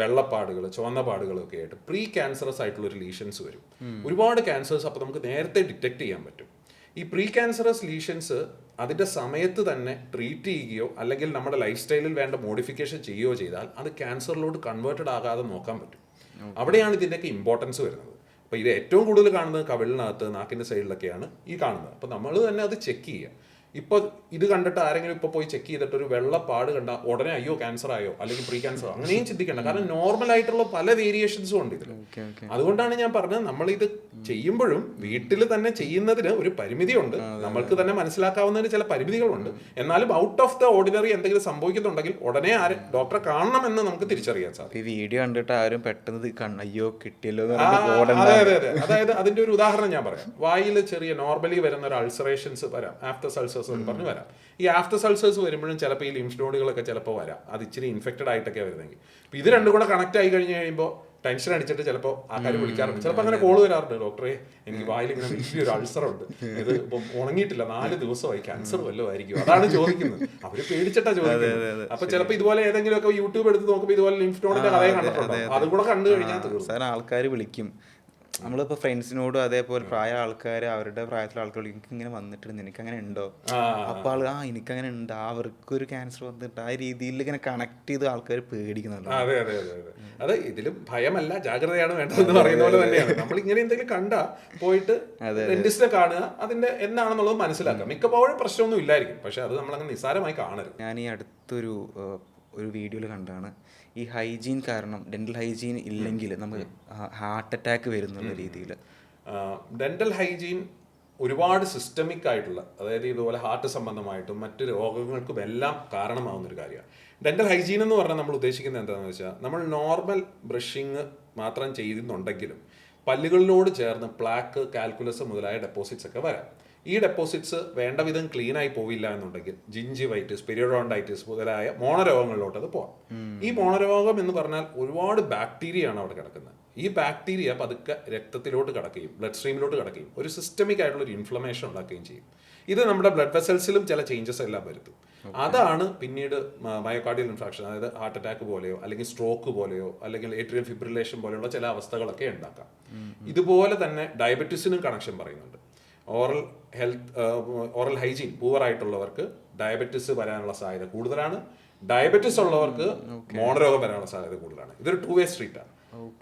വെള്ളപ്പാടുകൾ, ചുവന്ന പാടുകളൊക്കെ ആയിട്ട് പ്രീ ക്യാൻസറസ് ആയിട്ടുള്ള ഒരു ലീഷൻസ് വരും. ഒരുപാട് ക്യാൻസേഴ്സ് അപ്പോൾ നമുക്ക് നേരത്തെ ഡിറ്റക്ട് ചെയ്യാൻ പറ്റും. ഈ പ്രീ ക്യാൻസറസ് ലീഷൻസ് അതിൻ്റെ സമയത്ത് തന്നെ ട്രീറ്റ് ചെയ്യുകയോ അല്ലെങ്കിൽ നമ്മുടെ ലൈഫ് സ്റ്റൈലിൽ വേണ്ട മോഡിഫിക്കേഷൻ ചെയ്യുകയോ ചെയ്താൽ അത് ക്യാൻസറിലോട്ട് കൺവേർട്ടഡ് ആകാതെ നോക്കാൻ പറ്റും. അവിടെയാണ് ഇതിൻ്റെയൊക്കെ ഇമ്പോർട്ടൻസ് വരുന്നത്. അപ്പോൾ ഇത് ഏറ്റവും കൂടുതൽ കാണുന്നത് കവിളിനകത്ത്, നാക്കിൻ്റെ സൈഡിലൊക്കെയാണ് ഈ കാണുന്നത്. അപ്പോൾ നമ്മൾ തന്നെ അത് ചെക്ക് ചെയ്യുക. ഇപ്പോൾ ഇത് കണ്ടിട്ട് ആരെങ്കിലും ഇപ്പോൾ പോയി ചെക്ക് ചെയ്തിട്ട് ഒരു വെള്ളപ്പാട് കണ്ടാൽ ഉടനെ അയ്യോ ക്യാൻസർ ആയോ അല്ലെങ്കിൽ പ്രീ ക്യാൻസർ അങ്ങനെയും ചിന്തിക്കേണ്ട. കാരണം നോർമൽ ആയിട്ടുള്ള പല വേരിയേഷൻസും ഉണ്ട് ഇതിൽ. അതുകൊണ്ടാണ് ഞാൻ പറഞ്ഞത്, നമ്മളിത് ചെയ്യുമ്പോഴും വീട്ടിൽ തന്നെ ചെയ്യുന്നതിന് ഒരു പരിമിതിയുണ്ട്. നമ്മൾക്ക് തന്നെ മനസ്സിലാക്കാവുന്നതിന് ചില പരിമിതികളുണ്ട്. എന്നാലും ഔട്ട് ഓഫ് ദ ഓർഡിനറി എന്തെങ്കിലും സംഭവിക്കുന്നുണ്ടെങ്കിൽ ഉടനെ ഡോക്ടറെ കാണണമെന്ന് നമുക്ക് തിരിച്ചറിയാൻ സാധിക്കും. ഈ വീഡിയോ കണ്ടിട്ട് ആരും പെട്ടെന്ന് അയ്യോ കിട്ടിയല്ലോ. അതെ. അതായത് അതിന്റെ ഒരു ഉദാഹരണം ഞാൻ പറയാം. വായിൽ ചെറിയ നോർമലി വരുന്ന ഒരു അൾസറേഷൻസ് വരാം, ആഫ്റ്റർ സൾസേഴ്സ് പറഞ്ഞു വരാം. ഈ ആഫ്റ്റർ സൾസേഴ്സ് വരുമ്പോഴും ചിലപ്പോൾ ഈ ലിംഫ് നോഡുകളൊക്കെ ചിലപ്പോൾ വരാം. അത് ഇച്ചിരി ഇൻഫെക്റ്റഡ് ആയിട്ടൊക്കെ വരുന്നെങ്കിൽ. അപ്പോൾ ഇത് രണ്ടും കൂടെ കണക്ട് ആയി കഴിഞ്ഞ് കഴിയുമ്പോൾ ടെൻഷൻ അടിച്ചിട്ട് ചിലപ്പോൾ ആൾക്കാർ വിളിക്കാറുണ്ട്. ചിലപ്പോൾ അങ്ങനെ കോള് വരാറുണ്ട്, ഡോക്ടറെ എനിക്ക് വായിൽ ഇങ്ങനെ വലിയൊരു അൾസർ ഉണ്ട്, ഇത് ഇപ്പം ഉണങ്ങിയിട്ടില്ല, 4 ദിവസമായി, ക്യാൻസർ വല്ലതും ആയിരിക്കും, അതാണ് ചോദിക്കുന്നത്. അവര് പേടിച്ചിട്ടാ ചോദിക്കുന്നത്. അപ്പൊ ചിലപ്പോൾ ഇതുപോലെ ഏതെങ്കിലും ഒക്കെ യൂട്യൂബ് എടുത്ത് നോക്കുമ്പോൾ ഇതുപോലെ ലിംഫ് നോഡിന്റെ കഥയെ കണ്ടിട്ടുണ്ടോ, അതും കൂടെ കണ്ടു കഴിഞ്ഞാൽ തീർച്ചയായും ആൾക്കാർ വിളിക്കും. നമ്മളിപ്പോൾ ഫ്രണ്ട്സിനോടും അതേപോലെ പ്രായ ആൾക്കാർ, അവരുടെ പ്രായത്തിലുള്ള ആൾക്കാർ എനിക്ക് ഇങ്ങനെ വന്നിട്ടുണ്ട്, എനിക്കങ്ങനെ ഉണ്ടോ, അപ്പോൾ എനിക്കങ്ങനെ ഉണ്ട്, അവർക്കൊരു ക്യാൻസർ വന്നിട്ട് ആ രീതിയിൽ ഇങ്ങനെ കണക്ട് ചെയ്ത് ആൾക്കാർ പേടിക്കുന്നുണ്ട്. അതെ ഇതിലും ഭയമല്ല, ജാഗ്രതയാണ് വേണ്ടതെന്ന് പറയുന്ന പോലെ തന്നെയാണ്. നമ്മൾ ഇങ്ങനെ എന്തെങ്കിലും കണ്ടാ പോയിട്ട് ഡെന്റിസ്റ്റിനെ കാണുക, അതിന്റെ എന്താണെന്നുള്ളത് മനസ്സിലാക്കുക. മിക്കപ്പോഴും പ്രശ്നമൊന്നും ഇല്ലായിരിക്കും, പക്ഷെ അത് നമ്മളങ്ങനെ നിസ്സാരമായി കാണരുത്. ഞാൻ ഈ അടുത്തൊരു വീഡിയോയിൽ കണ്ടാണ് ഈ ഹൈജീൻ കാരണം, ഡെന്റൽ ഹൈജീൻ ഇല്ലെങ്കിൽ നമുക്ക് ഹാർട്ട് അറ്റാക്ക് വരുന്നുള്ള രീതിയിൽ. ഡെന്റൽ ഹൈജീൻ ഒരുപാട് സിസ്റ്റമിക് ആയിട്ടുള്ള, അതായത് ഇതുപോലെ ഹാർട്ട് സംബന്ധമായിട്ടും മറ്റ് രോഗങ്ങൾക്കും എല്ലാം കാരണമാവുന്നൊരു കാര്യമാണ്. ഡെന്റൽ ഹൈജീൻ എന്ന് പറഞ്ഞാൽ നമ്മൾ ഉദ്ദേശിക്കുന്നത് എന്താണെന്ന് വെച്ചാൽ, നമ്മൾ നോർമൽ ബ്രഷിങ് മാത്രം ചെയ്യുന്നുണ്ടെങ്കിലും പല്ലുകളിലോട് ചേർന്ന് പ്ലാക്ക്, കാൽക്കുലസ് മുതലായ ഡെപ്പോസിറ്റ്സ് ഒക്കെ വരാം. ഈ ഡെപ്പോസിറ്റ്സ് വേണ്ട വിധം ക്ലീൻ ആയി പോവില്ല എന്നുണ്ടെങ്കിൽ ജിഞ്ചിവൈറ്റിസ്, പെരിയോഡോണ്ടൈറ്റിസ് മുതലായ മോണരോഗങ്ങളിലോട്ട് അത് പോകാം. ഈ മോണരോഗം എന്ന് പറഞ്ഞാൽ ഒരുപാട് ബാക്ടീരിയ ആണ് അവിടെ കിടക്കുന്നത്. ഈ ബാക്ടീരിയ പതുക്കെ രക്തത്തിലോട്ട് കടക്കുകയും ബ്ലഡ് സ്ട്രീമിലോട്ട് കടക്കുകയും ഒരു സിസ്റ്റമിക് ആയിട്ടുള്ള ഒരു ഇൻഫ്ലമേഷൻ ഉണ്ടാക്കുകയും ചെയ്യും. ഇത് നമ്മുടെ ബ്ലഡ് വെസൽസിലും ചില ചേഞ്ചസ് എല്ലാം വരുത്തും. അതാണ് പിന്നീട് മയോകാർഡിയൽ ഇൻഫാക്ഷൻ, അതായത് ഹാർട്ട് അറ്റാക്ക് പോലെയോ അല്ലെങ്കിൽ സ്ട്രോക്ക് പോലെയോ അല്ലെങ്കിൽ ഏട്രിയൽ ഫിബ്രിലേഷൻ പോലെയുള്ള ചില അവസ്ഥകളൊക്കെ ഉണ്ടാക്കാം. ഇതുപോലെ തന്നെ ഡയബറ്റീസിനും കണക്ഷൻ പറയുന്നുണ്ട്. ഓറൽ ഹൈജീൻ പൂവറായിട്ടുള്ളവർക്ക് ഡയബറ്റിസ് വരാനുള്ള സാധ്യത കൂടുതലാണ്. ഡയബറ്റിസ് ഉള്ളവർക്ക് മോണരോഗം വരാനുള്ള സാധ്യത കൂടുതലാണ്. ഇതൊരു 2-way സ്ട്രീറ്റാണ്.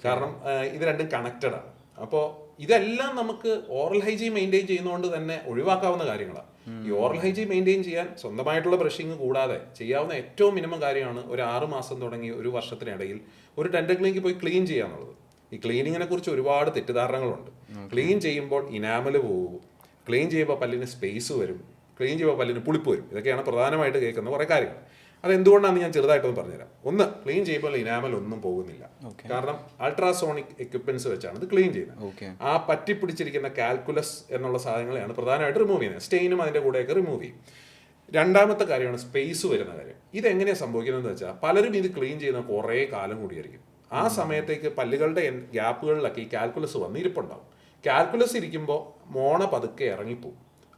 കാരണം ഇത് രണ്ടും കണക്റ്റഡ് ആണ്. അപ്പോൾ ഇതെല്ലാം നമുക്ക് ഓറൽ ഹൈജീൻ മെയിൻറ്റെയിൻ ചെയ്യുന്നതുകൊണ്ട് തന്നെ ഒഴിവാക്കാവുന്ന കാര്യങ്ങളാണ്. ഈ ഓറൽ ഹൈജീൻ മെയിൻറ്റെയിൻ ചെയ്യാൻ സ്വന്തമായിട്ടുള്ള ബ്രഷിങ് കൂടാതെ ചെയ്യാവുന്ന ഏറ്റവും മിനിമം കാര്യമാണ് ഒരു 6 മാസം തുടങ്ങി 1 വർഷത്തിനിടയിൽ ഒരു ഡെന്റൽ ക്ലിനിക്കിൽ പോയി ക്ലീൻ ചെയ്യാന്നുള്ളത്. ഈ ക്ലീനിങ്ങിനെ കുറിച്ച് ഒരുപാട് തെറ്റിദ്ധാരണകളുണ്ട്. ക്ലീൻ ചെയ്യുമ്പോൾ ഇനാമൽ പോകും, ക്ലീൻ ചെയ്യുമ്പോൾ പല്ലിന് സ്പേസ് വരും, ക്ലീൻ ചെയ്യുമ്പോൾ പല്ലിന് പുളിപ്പ് വരും. ഇതൊക്കെയാണ് പ്രധാനമായിട്ട് കേൾക്കുന്ന കുറേ കാര്യങ്ങൾ. അതെന്തുകൊണ്ടാണെന്ന് ഞാൻ ചെറുതായിട്ടൊന്ന് പറഞ്ഞുതരാം. ഒന്ന്, ക്ലീൻ ചെയ്യുമ്പോൾ ഇനാമൽ ഒന്നും പോകുന്നില്ല. കാരണം അൾട്രാസോണിക് എക്യുപ്മെന്റ്സ് വെച്ചാണ് ഇത് ക്ലീൻ ചെയ്യുന്നത്. ആ പറ്റിപ്പിടിച്ചിരിക്കുന്ന കാൽക്കുലസ് എന്നുള്ള സാധനങ്ങളെയാണ് പ്രധാനമായിട്ട് റിമൂവ് ചെയ്യുന്നത്. സ്റ്റെയിനും അതിൻ്റെ കൂടെയൊക്കെ റിമൂവ് ചെയ്യും. രണ്ടാമത്തെ കാര്യമാണ് സ്പേസ് വരുന്ന കാര്യം. ഇതെങ്ങനെയാണ് സംഭവിക്കുന്നതെന്ന് വെച്ചാൽ, പലരും ഇത് ക്ലീൻ ചെയ്യുന്ന കുറേ കാലം കൂടിയായിരിക്കും. ആ സമയത്തേക്ക് പല്ലുകളുടെ ഗ്യാപ്പുകളിലൊക്കെ ഈ കാൽക്കുലസ് വന്ന് ഇരിപ്പുണ്ടാവും. കാൽക്കുലസ് ഇരിക്കുമ്പോൾ മോണ പതുക്കെ ഇറങ്ങിപ്പോവും.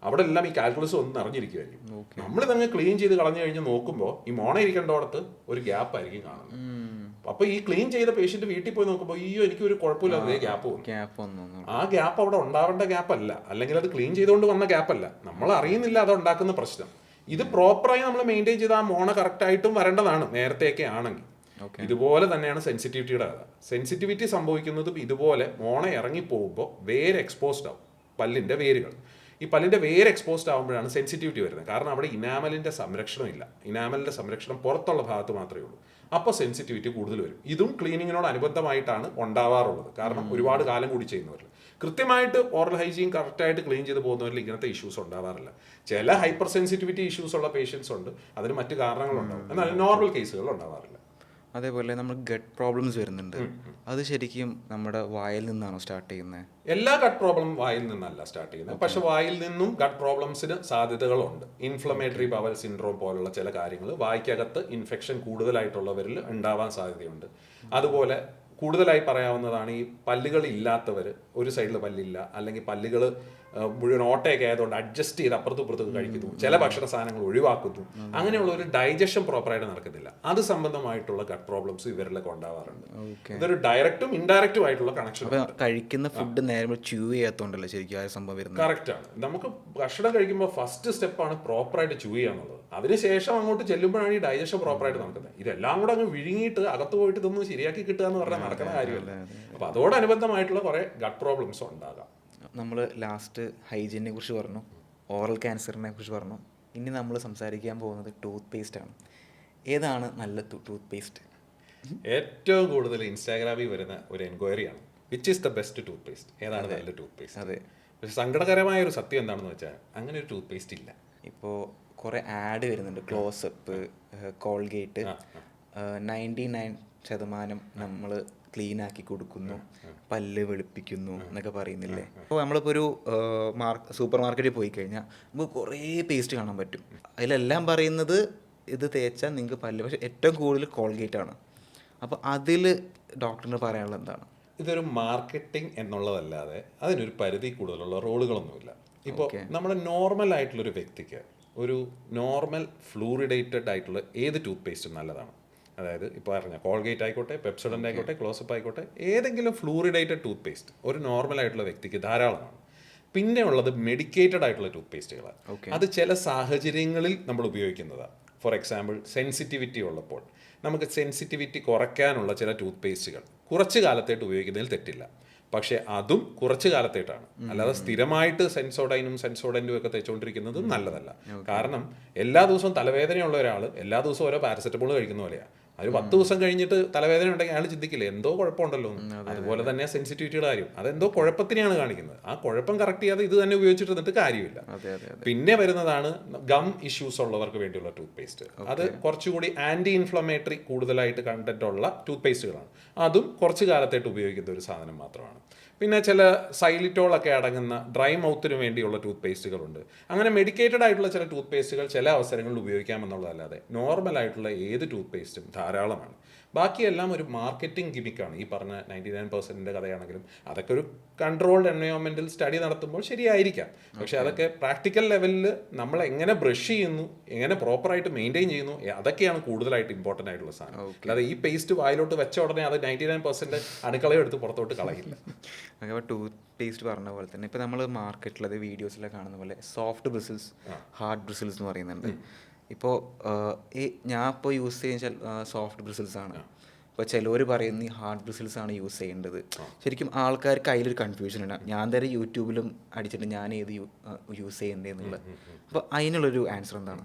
അവിടെ എല്ലാം ഈ കാൽക്കുലസ് ഒന്ന് നിറഞ്ഞിരിക്കുമായിരിക്കും. നമ്മളിതങ്ങ് ക്ലീൻ ചെയ്ത് കളഞ്ഞു കഴിഞ്ഞ് നോക്കുമ്പോൾ ഈ മോണ ഇരിക്കേണ്ടോടത്ത് ഒരു ഗ്യാപ്പ് ആയിരിക്കും കാണുന്നത്. അപ്പൊ ഈ ക്ലീൻ ചെയ്ത പേഷ്യന്റ് വീട്ടിൽ പോയി നോക്കുമ്പോൾ അയ്യോ എനിക്ക് ഒരു കുഴപ്പമില്ലാതെ ഗ്യാപ്പ് വന്നു. ആ ഗ്യാപ്പ് അവിടെ ഉണ്ടാവേണ്ട ഗ്യാപ്പ് അല്ല, അല്ലെങ്കിൽ അത് ക്ലീൻ ചെയ്തുകൊണ്ട് വന്ന ഗ്യാപ്പ് അല്ല, നമ്മൾ അറിയുന്നില്ല അത് ഉണ്ടാക്കുന്ന പ്രശ്നം. ഇത് പ്രോപ്പറായി നമ്മൾ മെയിൻറ്റെയിൻ ചെയ്ത് ആ മോണ കറക്റ്റ് ആയിട്ടും വരേണ്ടതാണ് നേരത്തെയൊക്കെ ആണെങ്കിൽ. ഇതുപോലെ തന്നെയാണ് സെൻസിറ്റിവിറ്റിയുടെ കഥ. സെൻസിറ്റിവിറ്റി സംഭവിക്കുന്നത് ഇതുപോലെ മോണ ഇറങ്ങി പോകുമ്പോൾ വേര് എക്സ്പോസ്ഡ് ആവും, പല്ലിന്റെ വേരുകൾ. ഈ പല്ലിന്റെ വേര് എക്സ്പോസ്ഡ് ആകുമ്പോഴാണ് സെൻസിറ്റിവിറ്റി വരുന്നത്. കാരണം അവിടെ ഇനാമലിന്റെ സംരക്ഷണം ഇല്ല, ഇനാമലിന്റെ സംരക്ഷണം പുറത്തുള്ള ഭാഗത്ത് മാത്രമേ ഉള്ളൂ. അപ്പോൾ സെൻസിറ്റിവിറ്റി കൂടുതൽ വരും. ഇതും ക്ലീനിങ്ങിനോട് അനുബന്ധമായിട്ടാണ് ഉണ്ടാവാറുള്ളത്. കാരണം ഒരുപാട് കാലം കൂടി ചെയ്യുന്നവരിൽ കൃത്യമായിട്ട് ഓറൽ ഹൈജീൻ കറക്റ്റായിട്ട് ക്ലീൻ ചെയ്ത് പോകുന്നവരിൽ ഇങ്ങനത്തെ ഇഷ്യൂസ് ഉണ്ടാവാറില്ല. ചില ഹൈപ്പർ സെൻസിറ്റിവിറ്റി ഇഷ്യൂസ് ഉള്ള പേഷ്യൻസ് ഉണ്ട്, അതിന് മറ്റു കാരണങ്ങളുണ്ടാവും, എന്നാൽ നോർമൽ കേസുകൾ ഉണ്ടാവാറില്ല. അതേപോലെ നമ്മൾ ഗട്ട് പ്രോബ്ലംസ് വരുന്നുണ്ട്, അത് ശരിക്കും നമ്മുടെ വായിൽ നിന്നാണോ സ്റ്റാർട്ട് ചെയ്യുന്നത്? എല്ലാ ഗട്ട് പ്രോബ്ലം വായിൽ നിന്നല്ല സ്റ്റാർട്ട് ചെയ്യുന്നത്, പക്ഷെ വായിൽ നിന്നും ഗട്ട് പ്രോബ്ലംസിന് സാധ്യതകളുണ്ട്. ഇൻഫ്ലമേറ്ററി ബവൽ സിൻഡ്രോം പോലുള്ള ചില കാര്യങ്ങൾ വായ്ക്കകത്ത് ഇൻഫെക്ഷൻ കൂടുതലായിട്ടുള്ളവരിൽ ഉണ്ടാവാൻ സാധ്യതയുണ്ട്. അതുപോലെ കൂടുതലായി പറയാവുന്നതാണ് ഈ പല്ലുകൾ ഇല്ലാത്തവർ, ഒരു സൈഡിൽ പല്ലില്ല, അല്ലെങ്കിൽ പല്ലുകൾ മുഴുവൻ ഓട്ടയൊക്കെ ആയതുകൊണ്ട് അഡ്ജസ്റ്റ് ചെയ്ത് അപ്പുറത്തും ഇപ്പുറത്തും കഴിക്കുന്നു, ചില ഭക്ഷണ സാധനങ്ങൾ ഒഴിവാക്കുന്നു, അങ്ങനെയുള്ള ഒരു ഡൈജഷൻ പ്രോപ്പറായിട്ട് നടക്കുന്നില്ല. അത് സംബന്ധമായിട്ടുള്ള ഗട്ട് പ്രോബ്ലംസ് ഇവരിലൊക്കെ ഉണ്ടാവാറുണ്ട്. ഇതൊരു ഡയറക്റ്റും ഇൻഡയറക്റ്റും ആയിട്ടുള്ള കണക്ഷൻ. കഴിക്കുന്ന ഫുഡ് നേരെ ച്യൂ ചെയ്യാത്തതുകൊണ്ടല്ലോ ശരിക്കും ആ സംഭവം വരുന്നത്. കറക്റ്റ് ആണ്. നമുക്ക് ഭക്ഷണം കഴിക്കുമ്പോൾ ഫസ്റ്റ് സ്റ്റെപ്പാണ് പ്രോപ്പറായിട്ട് ച്യൂ ചെയ്യാന്നുള്ളത്. അതിനുശേഷം അങ്ങോട്ട് ചെല്ലുമ്പോഴാണ് ഈ ഡൈജഷൻ പ്രോപ്പറായിട്ട് നടക്കുന്നത്. ഇതെല്ലാം കൂടെ അങ്ങ് വിഴുങ്ങിയിട്ട് അകത്ത് പോയിട്ട് ഇതൊന്നും ശരിയാക്കി കിട്ടുക എന്ന് പറഞ്ഞാൽ നടക്കുന്ന കാര്യമല്ല. അപ്പോൾ അതോടനുബന്ധമായിട്ടുള്ള കുറേ ഗട്ട് പ്രോബ്ലംസ് ഉണ്ടാകാം. നമ്മൾ ലാസ്റ്റ് ഹൈജീനെ കുറിച്ച് പറഞ്ഞു, ഓറൽ ക്യാൻസറിനെ കുറിച്ച് പറഞ്ഞു. ഇനി നമ്മൾ സംസാരിക്കാൻ പോകുന്നത് ടൂത്ത് പേസ്റ്റ് ആണ്. ഏതാണ് നല്ല ടൂത്ത് പേസ്റ്റ്? ഏറ്റവും കൂടുതൽ ഇൻസ്റ്റാഗ്രാമിൽ വരുന്ന ഒരു എൻക്വയറിയാണ് which is the best toothpaste, ഏതാണ് നല്ല ടൂത്ത് പേസ്റ്റ്. അതെ, പക്ഷെ സങ്കടകരമായ ഒരു സത്യം എന്താണെന്ന് വെച്ചാൽ അങ്ങനെ ഒരു ടൂത്ത് പേസ്റ്റ് ഇല്ല. ഇപ്പോൾ കുറേ ആഡ് വരുന്നുണ്ട്, ക്ലോസപ്പ്, കോൾഗേറ്റ്, 99% നമ്മൾ ക്ലീൻ ആക്കി കൊടുക്കുന്നു, പല്ല് വെളുപ്പിക്കുന്നു എന്നൊക്കെ പറയുന്നില്ലേ. അപ്പോൾ നമ്മളിപ്പോൾ ഒരു സൂപ്പർ മാർക്കറ്റിൽ പോയി കഴിഞ്ഞാൽ നമുക്ക് കുറേ പേസ്റ്റ് കാണാൻ പറ്റും. അതിലെല്ലാം പറയുന്നത് ഇത് തേച്ചാൽ നിങ്ങൾക്ക് പല്ല്, പക്ഷെ ഏറ്റവും കൂടുതൽ കോൾഗേറ്റ് ആണ്. അപ്പോൾ അതിൽ ഡോക്ടറിന് പറയാനുള്ളത് എന്താണ്? ഇതൊരു മാർക്കറ്റിംഗ് എന്നുള്ളതല്ലാതെ അതിനൊരു പരിധി കൂടുതലുള്ള റോളുകളൊന്നുമില്ല. ഇപ്പോൾ നമ്മുടെ നോർമൽ ആയിട്ടുള്ളൊരു വ്യക്തിക്ക് ഒരു നോർമൽ ഫ്ലൂറിഡേറ്റഡ് ആയിട്ടുള്ള ഏത് ടൂത്ത് പേസ്റ്റും നല്ലതാണ്. അതായത് ഇപ്പോൾ പറഞ്ഞ കോൾഗേറ്റ് ആയിക്കോട്ടെ, പെപ്സോഡൻ്റ് ആയിക്കോട്ടെ, ക്ലോസപ്പ് ആയിക്കോട്ടെ, ഏതെങ്കിലും ഫ്ലൂറിഡേറ്റഡ് ടൂത്ത് പേസ്റ്റ് ഒരു നോർമൽ ആയിട്ടുള്ള വ്യക്തിക്ക് ധാരാളമാണ്. പിന്നെ ഉള്ളത് മെഡിക്കേറ്റഡ് ആയിട്ടുള്ള ടൂത്ത് പേസ്റ്റുകളാണ്. അത് ചില സാഹചര്യങ്ങളിൽ നമ്മൾ ഉപയോഗിക്കുന്നതാണ്. ഫോർ എക്സാമ്പിൾ സെൻസിറ്റിവിറ്റി ഉള്ളപ്പോൾ നമുക്ക് സെൻസിറ്റിവിറ്റി കുറയ്ക്കാനുള്ള ചില ടൂത്ത് പേസ്റ്റുകൾ കുറച്ച് കാലത്തായിട്ട് ഉപയോഗിക്കുന്നതിൽ തെറ്റില്ല. പക്ഷേ അതും കുറച്ച് കാലത്തേട്ടാണ്, അല്ലാതെ സ്ഥിരമായിട്ട് സെൻസോഡൈനും ഒക്കെ തേച്ചുകൊണ്ടിരിക്കുന്നതും നല്ലതല്ല. കാരണം എല്ലാ ദിവസവും തലവേദനയുള്ള ഒരാൾ എല്ലാ ദിവസവും ഓരോ പാരസെറ്റമോൾ കഴിക്കുന്ന പോലെയാണ്. ഒരു 10 ദിവസം കഴിഞ്ഞിട്ട് തലവേദന ഉണ്ടെങ്കിൽ അയാൾ ചിന്തിക്കില്ലേ എന്തോ കുഴപ്പമുണ്ടല്ലോ. അതുപോലെ തന്നെ സെൻസിറ്റിവിറ്റിയുടെ കാര്യം, അതെന്തോ കുഴപ്പത്തിനെയാണ് കാണിക്കുന്നത്. ആ കുഴപ്പം കറക്റ്റ് ചെയ്യാതെ ഇത് തന്നെ ഉപയോഗിച്ചിട്ട് കാര്യമില്ല. പിന്നെ വരുന്നതാണ് ഗം ഇഷ്യൂസ് ഉള്ളവർക്ക് വേണ്ടിയുള്ള ടൂത്ത് പേസ്റ്റ്. അത് കുറച്ചുകൂടി ആന്റി ഇൻഫ്ലമേറ്ററി കൂടുതലായിട്ട് കണ്ടന്റ് ഉള്ള ടൂത്ത് പേസ്റ്റുകളാണ്. അതും കുറച്ച് കാലത്തായിട്ട് ഉപയോഗിക്കുന്ന ഒരു സാധനം മാത്രമാണ്. പിന്നെ ചില സൈലിറ്റോളൊക്കെ അടങ്ങുന്ന ഡ്രൈ മൗത്തിന് വേണ്ടിയുള്ള ടൂത്ത് പേസ്റ്റുകളുണ്ട്. അങ്ങനെ മെഡിക്കേറ്റഡ് ആയിട്ടുള്ള ചില ടൂത്ത് പേസ്റ്റുകൾ ചില അവസരങ്ങളിൽ ഉപയോഗിക്കാമെന്നുള്ളതല്ലാതെ നോർമൽ ആയിട്ടുള്ള ഏത് ടൂത്ത് പേസ്റ്റും ധാരാളമാണ്. ബാക്കിയെല്ലാം ഒരു മാർക്കറ്റിംഗ് ഗിമിക്കാണ്. ഈ പറഞ്ഞ 99% കഥയാണെങ്കിലും അതൊക്കെ ഒരു കൺട്രോൾഡ് എൻവയോൺമെന്റിൽ സ്റ്റഡി നടത്തുമ്പോൾ ശരിയായിരിക്കാം. പക്ഷെ അതൊക്കെ പ്രാക്ടിക്കൽ ലെവലിൽ നമ്മൾ എങ്ങനെ ബ്രഷ് ചെയ്യുന്നു, എങ്ങനെ പ്രോപ്പറായിട്ട് മെയിൻറ്റെയിൻ ചെയ്യുന്നു, അതൊക്കെയാണ് കൂടുതലായിട്ട് ഇമ്പോർട്ടൻ്റ് ആയിട്ടുള്ള സാധനം. അല്ലാതെ ഈ പേസ്റ്റ് വായിലോട്ട് വെച്ച ഉടനെ അത് 99% അടുക്കളയും എടുത്ത് പുറത്തോട്ട് കളയില്ല. അങ്ങനെ ടൂത്ത് പേസ്റ്റ് പറഞ്ഞ പോലെ തന്നെ ഇപ്പോൾ നമ്മൾ മാർക്കറ്റിൽ അത് വീഡിയോസിലൊക്കെ കാണുന്ന പോലെ സോഫ്റ്റ് ബ്രിസിൽസ്, ഹാർഡ് ബ്രിസിൽസ് എന്ന് പറയുന്നുണ്ട്. ഇപ്പോൾ ഞാൻ ഇപ്പോൾ യൂസ് ചെയ്യുന്ന സോഫ്റ്റ് ബ്രിസിൽസ് ആണ്. ഇപ്പോൾ ചിലവർ പറയുന്ന ഈ ഹാർഡ് ബ്രിസിൽസ് ആണ് യൂസ് ചെയ്യേണ്ടത്. ശരിക്കും ആൾക്കാർക്ക് അതിലൊരു കൺഫ്യൂഷൻ ഉണ്ട്. ഞാൻ തന്നെ യൂട്യൂബിലും അടിച്ചിട്ട് ഞാൻ ഏത് യൂസ് ചെയ്യേണ്ടതെന്നുള്ളത്. അപ്പോൾ അതിനുള്ളൊരു ആൻസർ എന്താണ്?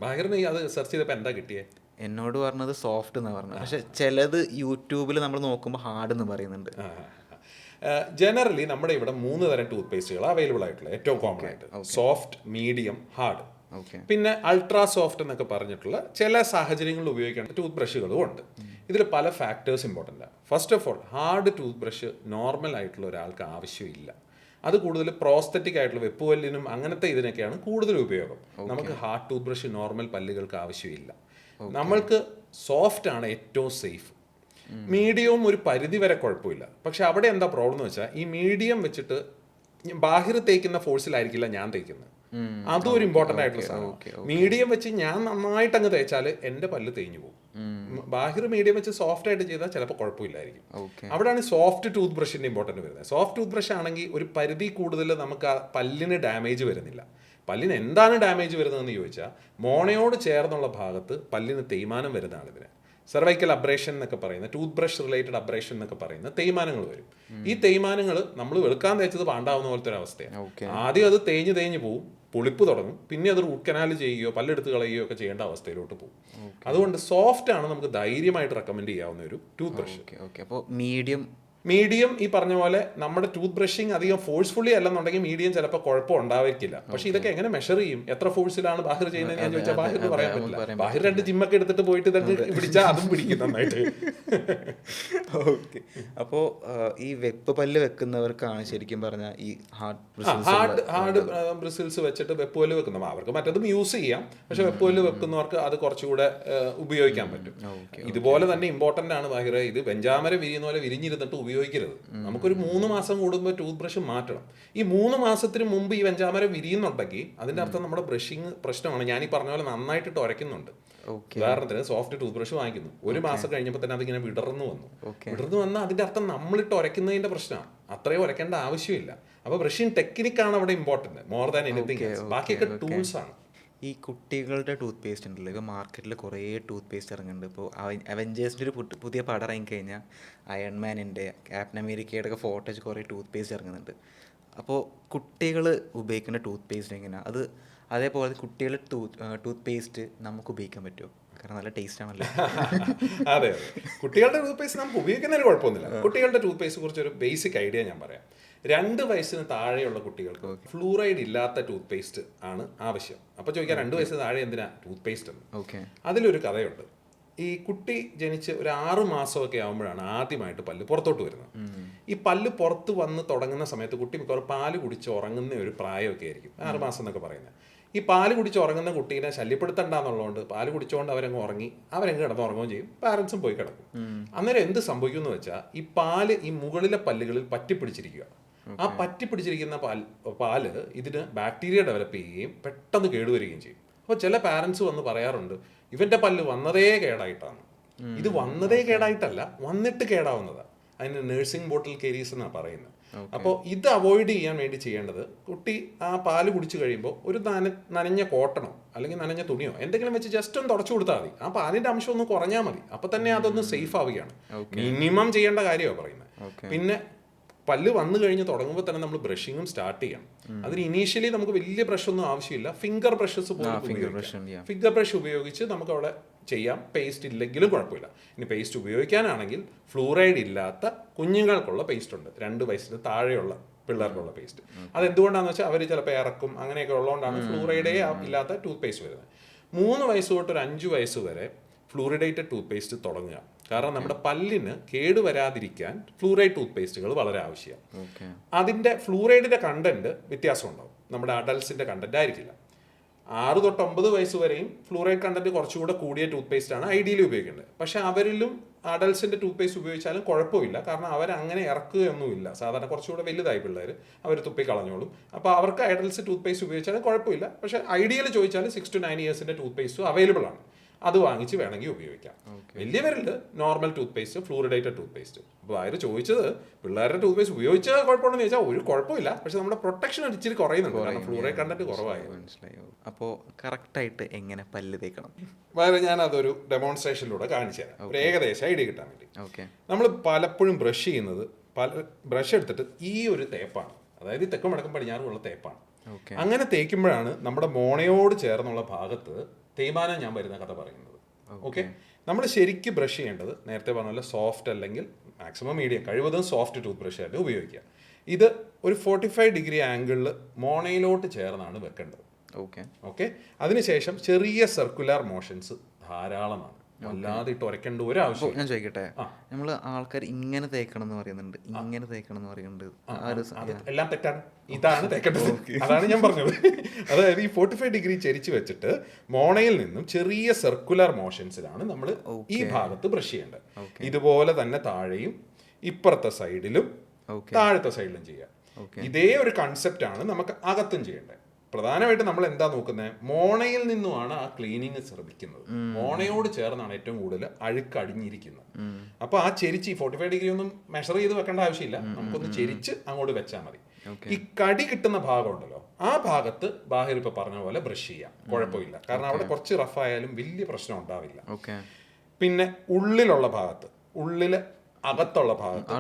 അത് സെർച്ച് ചെയ്തപ്പോൾ എന്താ കിട്ടിയേ? എന്നോട് പറഞ്ഞത് സോഫ്റ്റ് എന്നാണ് പറഞ്ഞത്. പക്ഷെ ചിലത് യൂട്യൂബിൽ നമ്മൾ നോക്കുമ്പോൾ ഹാർഡ് എന്ന് പറയുന്നുണ്ട്. ജനറലി നമ്മുടെ ഇവിടെ 3 തരം ടൂത്ത് പേസ്റ്റുകൾ അവൈലബിൾ ആയിട്ടുള്ള ഏറ്റവും കോമൺ ആയിട്ട് സോഫ്റ്റ്, മീഡിയം, ഹാർഡ്. പിന്നെ അൾട്രാ സോഫ്റ്റ് എന്നൊക്കെ പറഞ്ഞിട്ടുള്ള ചില സാഹചര്യങ്ങളിൽ ഉപയോഗിക്കേണ്ട ടൂത്ത് ബ്രഷുകളും ഉണ്ട്. ഇതിൽ പല ഫാക്ടേഴ്സ് ഇമ്പോർട്ടൻ്റ് ആണ്. First of all hard tooth brush normal ആയിട്ടുള്ള ഒരാൾക്ക് ആവശ്യമില്ല. അത് കൂടുതൽ പ്രോസ്തറ്റിക് ആയിട്ടുള്ള വെപ്പുപല്ലിനും അങ്ങനത്തെ ഇതിനൊക്കെയാണ് കൂടുതൽ ഉപയോഗം. നമുക്ക് ഹാർഡ് ടൂത്ത് ബ്രഷ് നോർമൽ പല്ലുകൾക്ക് ആവശ്യമില്ല. നമ്മൾക്ക് സോഫ്റ്റ് ആണ് ഏറ്റവും സേഫ്. മീഡിയവും ഒരു പരിധി വരെ കുഴപ്പമില്ല. പക്ഷെ അവിടെ എന്താ പ്രോബ്ലം എന്ന് വെച്ചാൽ ഈ മീഡിയം വെച്ചിട്ട് ബാഹിർ തേക്കുന്ന ഫോഴ്സിലായിരിക്കില്ല ഞാൻ തേക്കുന്നത്. അതും ഒരു ഇമ്പോർട്ടൻ്റ് ആയിട്ടുള്ള സാധനം. മീഡിയം വെച്ച് ഞാൻ നന്നായിട്ട് അങ്ങ് തേച്ചാൽ എൻ്റെ പല്ല് തേഞ്ഞു പോകും. ബാഹിർ മീഡിയം വെച്ച് സോഫ്റ്റ് ആയിട്ട് ചെയ്താൽ ചിലപ്പോൾ കുഴപ്പമില്ലായിരിക്കും. അവിടെയാണ് സോഫ്റ്റ് ടൂത്ത് ബ്രഷിൻ്റെ ഇമ്പോർട്ടൻറ്റ് വരുന്നത്. സോഫ്റ്റ് ടൂത്ത് ബ്രഷ് ആണെങ്കിൽ ഒരു പരിധി കൂടുതൽ നമുക്ക് ആ പല്ലിന് ഡാമേജ് വരുന്നില്ല. പല്ലിന് എന്താണ് ഡാമേജ് വരുന്നതെന്ന് ചോദിച്ചാൽ മോണയോട് ചേർന്നുള്ള ഭാഗത്ത് പല്ലിന് തേയ്മാനം വരുന്നതാണ് ഇതിന്. സെർവൈക്കൽ അബ്രേഷൻ എന്നൊക്കെ പറയുന്ന, ടൂത്ത് ബ്രഷ് റിലേറ്റഡ് അബ്രേഷൻ എന്നൊക്കെ പറയുന്ന തേയ്മാനങ്ങൾ വരും. ഈ തേയ്മാനങ്ങൾ നമ്മൾ വെളുക്കാൻ തേച്ചത് പാണ്ടാവുന്ന പോലത്തെ ഒരു അവസ്ഥയാണ്. ആദ്യം അത് തേഞ്ഞ് പോവും, പുളിപ്പ് തുടങ്ങും, പിന്നെ അത് റൂട്ട് കനാൽ ചെയ്യുകയോ പല്ലെടുത്ത് കളയുകയോ ഒക്കെ ചെയ്യേണ്ട അവസ്ഥയിലോട്ട് പോകും. അതുകൊണ്ട് സോഫ്റ്റ് ആണ് നമുക്ക് ധൈര്യമായിട്ട് റെക്കമെൻഡ് ചെയ്യാവുന്ന ഒരു ടൂത്ത് ബ്രഷ്. അപ്പോൾ മീഡിയം ഈ പറഞ്ഞ പോലെ നമ്മുടെ ടൂത്ത് ബ്രഷിങ് അധികം ഫോഴ്സ്ഫുള്ളി അല്ലെന്നുണ്ടെങ്കിൽ മീഡിയം ചിലപ്പോൾ കുഴപ്പം ഉണ്ടായിരിക്കില്ല. പക്ഷെ ഇതൊക്കെ എങ്ങനെ മെഷർ ചെയ്യും, എത്ര ഫോഴ്സിലാണ് ബാഹിർ ചെയ്യുന്നത് ഞാൻ ചോദിച്ചാൽ ബാഹിറിന് പറയാൻ പറ്റില്ല. ബാഹിർ 2 ജിമ്മൊക്കെ എടുത്തിട്ട് പോയിട്ട് ഇതൊക്കെ പിടിച്ചാൽ അതും പിടിക്കും നന്നായിട്ട്. ഓക്കെ. അപ്പോൾ ഈ വെപ്പ് പല്ല് വെക്കുന്നവർക്കാണ് ശരിക്കും പറഞ്ഞാൽ ഈ ഹാർഡ് ബ്രിസിൽസ് വെച്ചിട്ട് വെപ്പ് പല്ല് വെക്കുന്ന, അവർക്ക് മറ്റതും യൂസ് ചെയ്യാം. പക്ഷെ വെപ്പ് പല്ല് വെക്കുന്നവർക്ക് അത് കുറച്ചുകൂടെ ഉപയോഗിക്കാൻ പറ്റും. ഇതുപോലെ തന്നെ ഇമ്പോർട്ടൻ്റ് ആണ് ബാഹിർ, ഇത് വെഞ്ചാമര വിരിയുന്ന പോലെ വിരിഞ്ഞിരുന്നിട്ട് ഉപയോഗിക്കരുത്. നമുക്കൊരു 3 മാസം കൂടുമ്പോൾ ടൂത്ത് ബ്രഷ് മാറ്റണം. ഈ 3 മാസത്തിന് മുമ്പ് ഈ വെഞ്ചാമരം വിരിയുന്നുണ്ടെങ്കിൽ അതിന്റെ അർത്ഥം നമ്മുടെ ബ്രഷിങ് പ്രശ്നമാണ്. ഞാൻ ഈ പറഞ്ഞ പോലെ നന്നായിട്ട് ഉരയ്ക്കുന്നുണ്ട്. ഉദാഹരണത്തിന് സോഫ്റ്റ് ടൂത്ത് ബ്രഷ് വാങ്ങിക്കുന്നു, 1 മാസം കഴിഞ്ഞപ്പോൾ തന്നെ അതിങ്ങനെ വിടർന്നു വന്നാൽ അതിന്റെ അർത്ഥം നമ്മളിട്ട് ഉരയ്ക്കുന്നതിന്റെ പ്രശ്നമാണ്. അത്രയും ഉരയ്ക്കേണ്ട ആവശ്യമില്ല. അപ്പൊ ബ്രഷിങ് ടെക്നിക്കാണ് അവിടെ ഇമ്പോർട്ടന്റ് മോർ ദാൻ എനിത്തിങ്. ബാക്കിയൊക്കെ ടൂൾസ് ആണ്. ഈ കുട്ടികളുടെ ടൂത്ത് പേസ്റ്റ് ഉണ്ടല്ലോ, ഇപ്പോൾ മാർക്കറ്റിൽ കുറേ ടൂത്ത് പേസ്റ്റ് ഇറങ്ങുന്നുണ്ട്. ഇപ്പോൾ അവഞ്ചേഴ്സിൻ്റെ ഒരു പുതിയ പടം ഇറങ്ങിക്കഴിഞ്ഞാൽ അയൺമാനിൻ്റെ, ക്യാപ്റ്റൻ അമേരിക്കയുടെ ഒക്കെ ഫോട്ടോ വെച്ച് കുറേ ടൂത്ത് പേസ്റ്റ് ഇറങ്ങുന്നുണ്ട്. അപ്പോൾ കുട്ടികൾ ഉപയോഗിക്കുന്ന ടൂത്ത് പേസ്റ്റ് എങ്ങനെയാണ് അത്? അതേപോലെ കുട്ടികളുടെ ടൂത്ത് പേസ്റ്റ് നമുക്ക് ഉപയോഗിക്കാൻ പറ്റുമോ? കാരണം നല്ല ടേസ്റ്റ് ആണല്ലോ. അതെ, കുട്ടികളുടെ ടൂത്ത് പേസ്റ്റ് നമുക്ക് ഉപയോഗിക്കുന്നതിന് കുഴപ്പമൊന്നുമില്ല. കുട്ടികളുടെ ടൂത്ത് പേസ്റ്റ് കുറിച്ച് ഒരു ബേസിക് ഐഡിയ ഞാൻ പറയാം. 2 വയസ്സിന് താഴെയുള്ള കുട്ടികൾക്ക് ഫ്ലൂറൈഡ് ഇല്ലാത്ത ടൂത്ത് പേസ്റ്റ് ആണ് ആവശ്യം. അപ്പോൾ ചോദിക്കാം 2 വയസ്സിന് താഴെ എന്തിനാ ടൂത്ത് പേസ്റ്റ് എന്ന്. അതിലൊരു കഥയുണ്ട്. ഈ കുട്ടി ജനിച്ച് ഒരു 6 മാസമൊക്കെ ആകുമ്പോഴാണ് ആദ്യമായിട്ട് പല്ല് പുറത്തോട്ട് വരുന്നത്. ഈ പല്ല് പുറത്ത് വന്ന് തുടങ്ങുന്ന സമയത്ത് കുട്ടി മിക്കവാറും പാല് കുടിച്ച് ഉറങ്ങുന്ന ഒരു പ്രായമൊക്കെ ആയിരിക്കും, 6 മാസം എന്നൊക്കെ പറയുന്നത്. ഈ പാല് കുടിച്ച് ഉറങ്ങുന്ന കുട്ടീനെ ശല്യപ്പെടുത്തണ്ടെന്നുള്ളതുകൊണ്ട് പാല് കുടിച്ചുകൊണ്ട് അവരങ്ങ് കിടന്നുറങ്ങുകയും ചെയ്യും. പാരൻസും പോയി കിടക്കും. അന്നേരം എന്ത് സംഭവിക്കും എന്ന് വെച്ചാൽ ഈ പാല് ഈ മുകളിലെ പല്ലുകളിൽ പറ്റിപ്പിടിച്ചിരിക്കുക. ആ പറ്റിപ്പിടിച്ചിരിക്കുന്ന പാല് ഇതിന് ബാക്ടീരിയ ഡെവലപ്പ് ചെയ്യുകയും പെട്ടെന്ന് കേടുവരികയും ചെയ്യും. അപ്പോൾ ചില പാരൻസ് വന്ന് പറയാറുണ്ട്, ഇവന്റെ പല്ല് വന്നതേ കേടായിട്ടാണ്. ഇത് വന്നതേ കേടായിട്ടല്ല, വന്നിട്ട് കേടാവുന്നതാണ്. അതിന് നഴ്സിംഗ് ബോട്ടിൽ കേരീസ് എന്നാണ് പറയുന്നത്. അപ്പോൾ ഇത് അവോയ്ഡ് ചെയ്യാൻ വേണ്ടി ചെയ്യേണ്ടത്, കുട്ടി ആ പാല് കുടിച്ചു കഴിയുമ്പോൾ ഒരു നനഞ്ഞ കോട്ടണോ അല്ലെങ്കിൽ നനഞ്ഞ തുണിയോ എന്തെങ്കിലും വെച്ച് ജസ്റ്റ് ഒന്ന് തുടച്ചു കൊടുത്താൽ മതി. ആ പാലിന്റെ അംശം ഒന്ന് കുറഞ്ഞാൽ മതി. അപ്പൊ തന്നെ അതൊന്ന് സേഫ് ആവുകയാണ്. മിനിമം ചെയ്യേണ്ട കാര്യമാണ് പറയുന്നത്. പിന്നെ പല്ല് വന്നു കഴിഞ്ഞ് തുടങ്ങുമ്പോൾ തന്നെ നമ്മൾ ബ്രഷിങ്ങും സ്റ്റാർട്ട് ചെയ്യണം. അതിന് ഇനീഷ്യലി നമുക്ക് വലിയ ബ്രഷ് ഒന്നും ആവശ്യമില്ല. ഫിംഗർ ബ്രഷസ് ഫിംഗർ ബ്രഷ് ഉപയോഗിച്ച് നമുക്ക് അവിടെ ചെയ്യാം. പേസ്റ്റ് ഇല്ലെങ്കിലും കുഴപ്പമില്ല. ഇനി പേസ്റ്റ് ഉപയോഗിക്കാനാണെങ്കിൽ ഫ്ലൂറൈഡ് ഇല്ലാത്ത കുഞ്ഞുങ്ങൾക്കുള്ള പേസ്റ്റ് ഉണ്ട്, 2 വയസ്സിന് താഴെയുള്ള പിള്ളേർക്കുള്ള പേസ്റ്റ്. അതെന്തുകൊണ്ടാണെന്ന് വെച്ചാൽ അവർ ചിലപ്പോൾ ഇറക്കും അങ്ങനെയൊക്കെ ഉള്ളതുകൊണ്ടാണ് ഫ്ലൂറൈഡേ ഇല്ലാത്ത ടൂത്ത് പേസ്റ്റ് വരുന്നത്. 3 വയസ്സ് തൊട്ട് ഒരു 5 വയസ്സ് വരെ ഫ്ലൂറിഡേറ്റഡ് ടൂത്ത് പേസ്റ്റ് തുടങ്ങുക. കാരണം നമ്മുടെ പല്ലിന് കേടുവരാതിരിക്കാൻ ഫ്ലൂറൈഡ് ടൂത്ത് പേസ്റ്റുകൾ വളരെ ആവശ്യമാണ്. അതിൻ്റെ ഫ്ലൂറൈഡിൻ്റെ കണ്ടന്റ് വ്യത്യാസം ഉണ്ടാവും, നമ്മുടെ അഡൽസിൻ്റെ കണ്ടന്റ് ആയിരിക്കില്ല. 6 തൊട്ട് 9 വയസ്സ് വരെയും ഫ്ലൂറൈഡ് കണ്ടന്റ് കുറച്ചുകൂടെ കൂടിയ ടൂത്ത് പേസ്റ്റ് ആണ് ഐഡിയലി ഉപയോഗിക്കേണ്ടത്. പക്ഷെ അവരിലും അഡൽസിൻ്റെ ടൂത്ത് പേസ്റ്റ് ഉപയോഗിച്ചാലും കുഴപ്പമില്ല. കാരണം അവരങ്ങനെ ഇറക്കുകയൊന്നുമില്ല. സാധാരണ കുറച്ചുകൂടെ വലുതായി പിള്ളേർ അവർ തുപ്പി കളഞ്ഞോളും. അപ്പോൾ അവർക്ക് അഡൽസ് ടൂത്ത് പേസ്റ്റ് ഉപയോഗിച്ചാലും കുഴപ്പമില്ല. പക്ഷേ ഐഡിയൽ ചോദിച്ചാൽ 6 to 9 ഇയേഴ്സിൻ്റെ ടൂത്ത് പേസ്റ്റും അവൈലബിൾ ആണ്. അത് വാങ്ങിച്ച് വേണമെങ്കിൽ ഉപയോഗിക്കാം. വലിയവരിൽ normal toothpaste, fluoridated toothpaste. അപ്പോൾ അവർ ചോദിച്ചത് പിള്ളേരുടെ ടൂത്ത് പേസ്റ്റ് ഉപയോഗിച്ചാൽ കുഴപ്പമുണ്ടെന്ന് ചോദിച്ചാൽ ഒരു കുഴപ്പമില്ല. പക്ഷെ നമ്മുടെ പ്രൊട്ടക്ഷൻ ഇച്ചിരി കുറയുന്നുണ്ട്, കാരണം ഫ്ലൂറൈഡ് കണ്ടന്റ് കുറവായി. മനസ്സിലായോ? അപ്പോൾ കറക്റ്റായിട്ട് എങ്ങനെ പല്ല് തേക്കണം വേറെ ഞാൻ അതൊരു ഡെമോൺസ്ട്രേഷനിലൂടെ കാണിച്ചു തരാം, ഒരു ഏകദേശം ഐഡിയ കിട്ടാൻ വേണ്ടി. നമ്മൾ പലപ്പോഴും ബ്രഷ് ചെയ്യുന്നത് ബ്രഷ് എടുത്തിട്ട് ഈ ഒരു തേപ്പാണ്, അതായത് ഈ തെക്കും വടക്കും പടിഞ്ഞാറുമുള്ള തേപ്പാണ്. അങ്ങനെ തേക്കുമ്പോഴാണ് നമ്മുടെ മോണയോട് ചേർന്നുള്ള ഭാഗത്ത് തേയ്മാനം ഞാൻ വരുന്ന കഥ പറയുന്നത്. ഓക്കെ, നമ്മൾ ശരിക്കും ബ്രഷ് ചെയ്യേണ്ടത് നേരത്തെ പറഞ്ഞ പോലെ സോഫ്റ്റ് അല്ലെങ്കിൽ മാക്സിമം മീഡിയം, കഴിവതും സോഫ്റ്റ് ടൂത്ത് ബ്രഷ് ആയിട്ട് ഉപയോഗിക്കുക. ഇത് ഒരു 45 ഡിഗ്രി ആംഗിളിൽ മോണയിലോട്ട് ചേർന്നാണ് വെക്കേണ്ടത്. ഓക്കെ, അതിനുശേഷം ചെറിയ സർക്കുലർ മോഷൻസ് ധാരാളമാണ്, അല്ലാതെ ഇട്ട് ഉരയ്ക്കേണ്ട ഒരു ആവശ്യം. ഞാൻ ചോദിക്കട്ടെ, നമ്മൾ ആൾക്കാർ ഇങ്ങനെ തേക്കണം എന്ന് പറയുന്നുണ്ട്, ഇങ്ങനെ തേക്കണം എന്ന് പറയുന്നുണ്ട്, എല്ലാം തെറ്റാണ്. ഇതാണ് തേക്കേണ്ടത്, അതാണ് ഞാൻ പറഞ്ഞത്. അതായത് ഈ 45 ഡിഗ്രി ചെരിച്ച് വെച്ചിട്ട് മോണയിൽ നിന്നും ചെറിയ സർക്കുലർ മോഷൻസിലാണ് നമ്മൾ ഈ ഭാഗത്ത് ബ്രഷ് ചെയ്യേണ്ടത്. ഇതുപോലെ തന്നെ താഴെയും ഇപ്പുറത്തെ സൈഡിലും താഴത്തെ സൈഡിലും ചെയ്യാം. ഇതേ ഒരു കൺസെപ്റ്റ് ആണ് നമുക്ക് അകത്തും ചെയ്യേണ്ടത്. പ്രധാനമായിട്ടും നമ്മൾ എന്താ നോക്കുന്നത്, മോണയിൽ നിന്നുമാണ് ആ ക്ലീനിങ് ശ്രദ്ധിക്കുന്നത്. മോണയോട് ചേർന്നാണ് ഏറ്റവും കൂടുതൽ അഴുക്ക് അടിഞ്ഞിരിക്കുന്നത്. അപ്പൊ ആ ചെരിച്ച് 45 ഡിഗ്രി ഒന്നും മെഷർ ചെയ്ത് വെക്കേണ്ട ആവശ്യമില്ല, നമുക്കൊന്ന് ചെരിച്ച് അങ്ങോട്ട് വെച്ചാൽ മതി. ഈ കടി കിട്ടുന്ന ഭാഗം ഉണ്ടല്ലോ, ആ ഭാഗത്ത് ബാഹിർ ഇപ്പൊ പറഞ്ഞ പോലെ ബ്രഷ് ചെയ്യാം, കുഴപ്പമില്ല. കാരണം അവിടെ കുറച്ച് റഫ് ആയാലും വലിയ പ്രശ്നം ഉണ്ടാവില്ല. പിന്നെ ഉള്ളിലുള്ള ഭാഗത്ത്, ഉള്ളില് അകത്തുള്ള ഭാഗത്ത്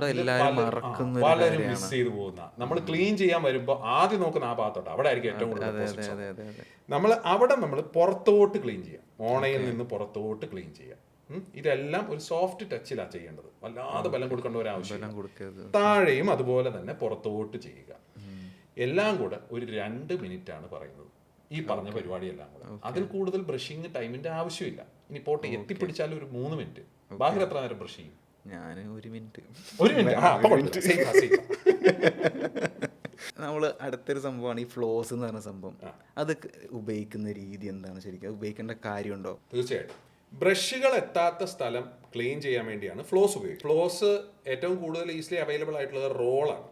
പലരും മിസ് ചെയ്തു പോകുന്ന, നമ്മൾ ക്ലീൻ ചെയ്യാൻ വരുമ്പോൾ ആദ്യം നോക്കുന്ന ആ ഭാഗത്തോട്ട്, അവിടെ ആയിരിക്കും ഏറ്റവും കൂടുതൽ. നമ്മൾ പുറത്തോട്ട് ക്ലീൻ ചെയ്യാം, മോണയിൽ നിന്ന് പുറത്തോട്ട് ക്ലീൻ ചെയ്യാം. ഇതെല്ലാം ഒരു സോഫ്റ്റ് ടച്ചിലാണ് ചെയ്യേണ്ടത്, വല്ലാതെ ബലം കൊടുക്കേണ്ട ഒരു ആവശ്യം. താഴെയും അതുപോലെ തന്നെ പുറത്തോട്ട് ചെയ്യുക. എല്ലാം കൂടെ ഒരു 2 മിനിറ്റ് ആണ് പറയുന്നത്, ഈ പറഞ്ഞ പരിപാടിയെല്ലാം കൂടെ. അതിൽ കൂടുതൽ ബ്രഷിങ് ടൈമിന്റെ ആവശ്യമില്ല. ഇനി പോട്ടെ എത്തിപ്പിടിച്ചാലും ഒരു 3 മിനിറ്റ്. ബാഹിർ എത്ര നേരം ബ്രഷ് ചെയ്യും? ഞാൻ 1 മിനിറ്റ്. നമ്മൾ അടുത്തൊരു സംഭവമാണ് ഈ ഫ്ലോസ് എന്ന് പറഞ്ഞ സംഭവം. അത് ഉപയോഗിക്കുന്ന രീതി എന്താണ് ശരിക്കും? ഉപയോഗിക്കേണ്ട കാര്യമുണ്ടോ? തീർച്ചയായിട്ടും ബ്രഷുകൾ എത്താത്ത സ്ഥലം ക്ലീൻ ചെയ്യാൻ വേണ്ടിയാണ് ഫ്ലോസ് ഉപയോഗിക്കുന്നത്. ഫ്ലോസ് ഏറ്റവും കൂടുതൽ ഈസിലി അവൈലബിൾ ആയിട്ടുള്ളത് റോളാണ്.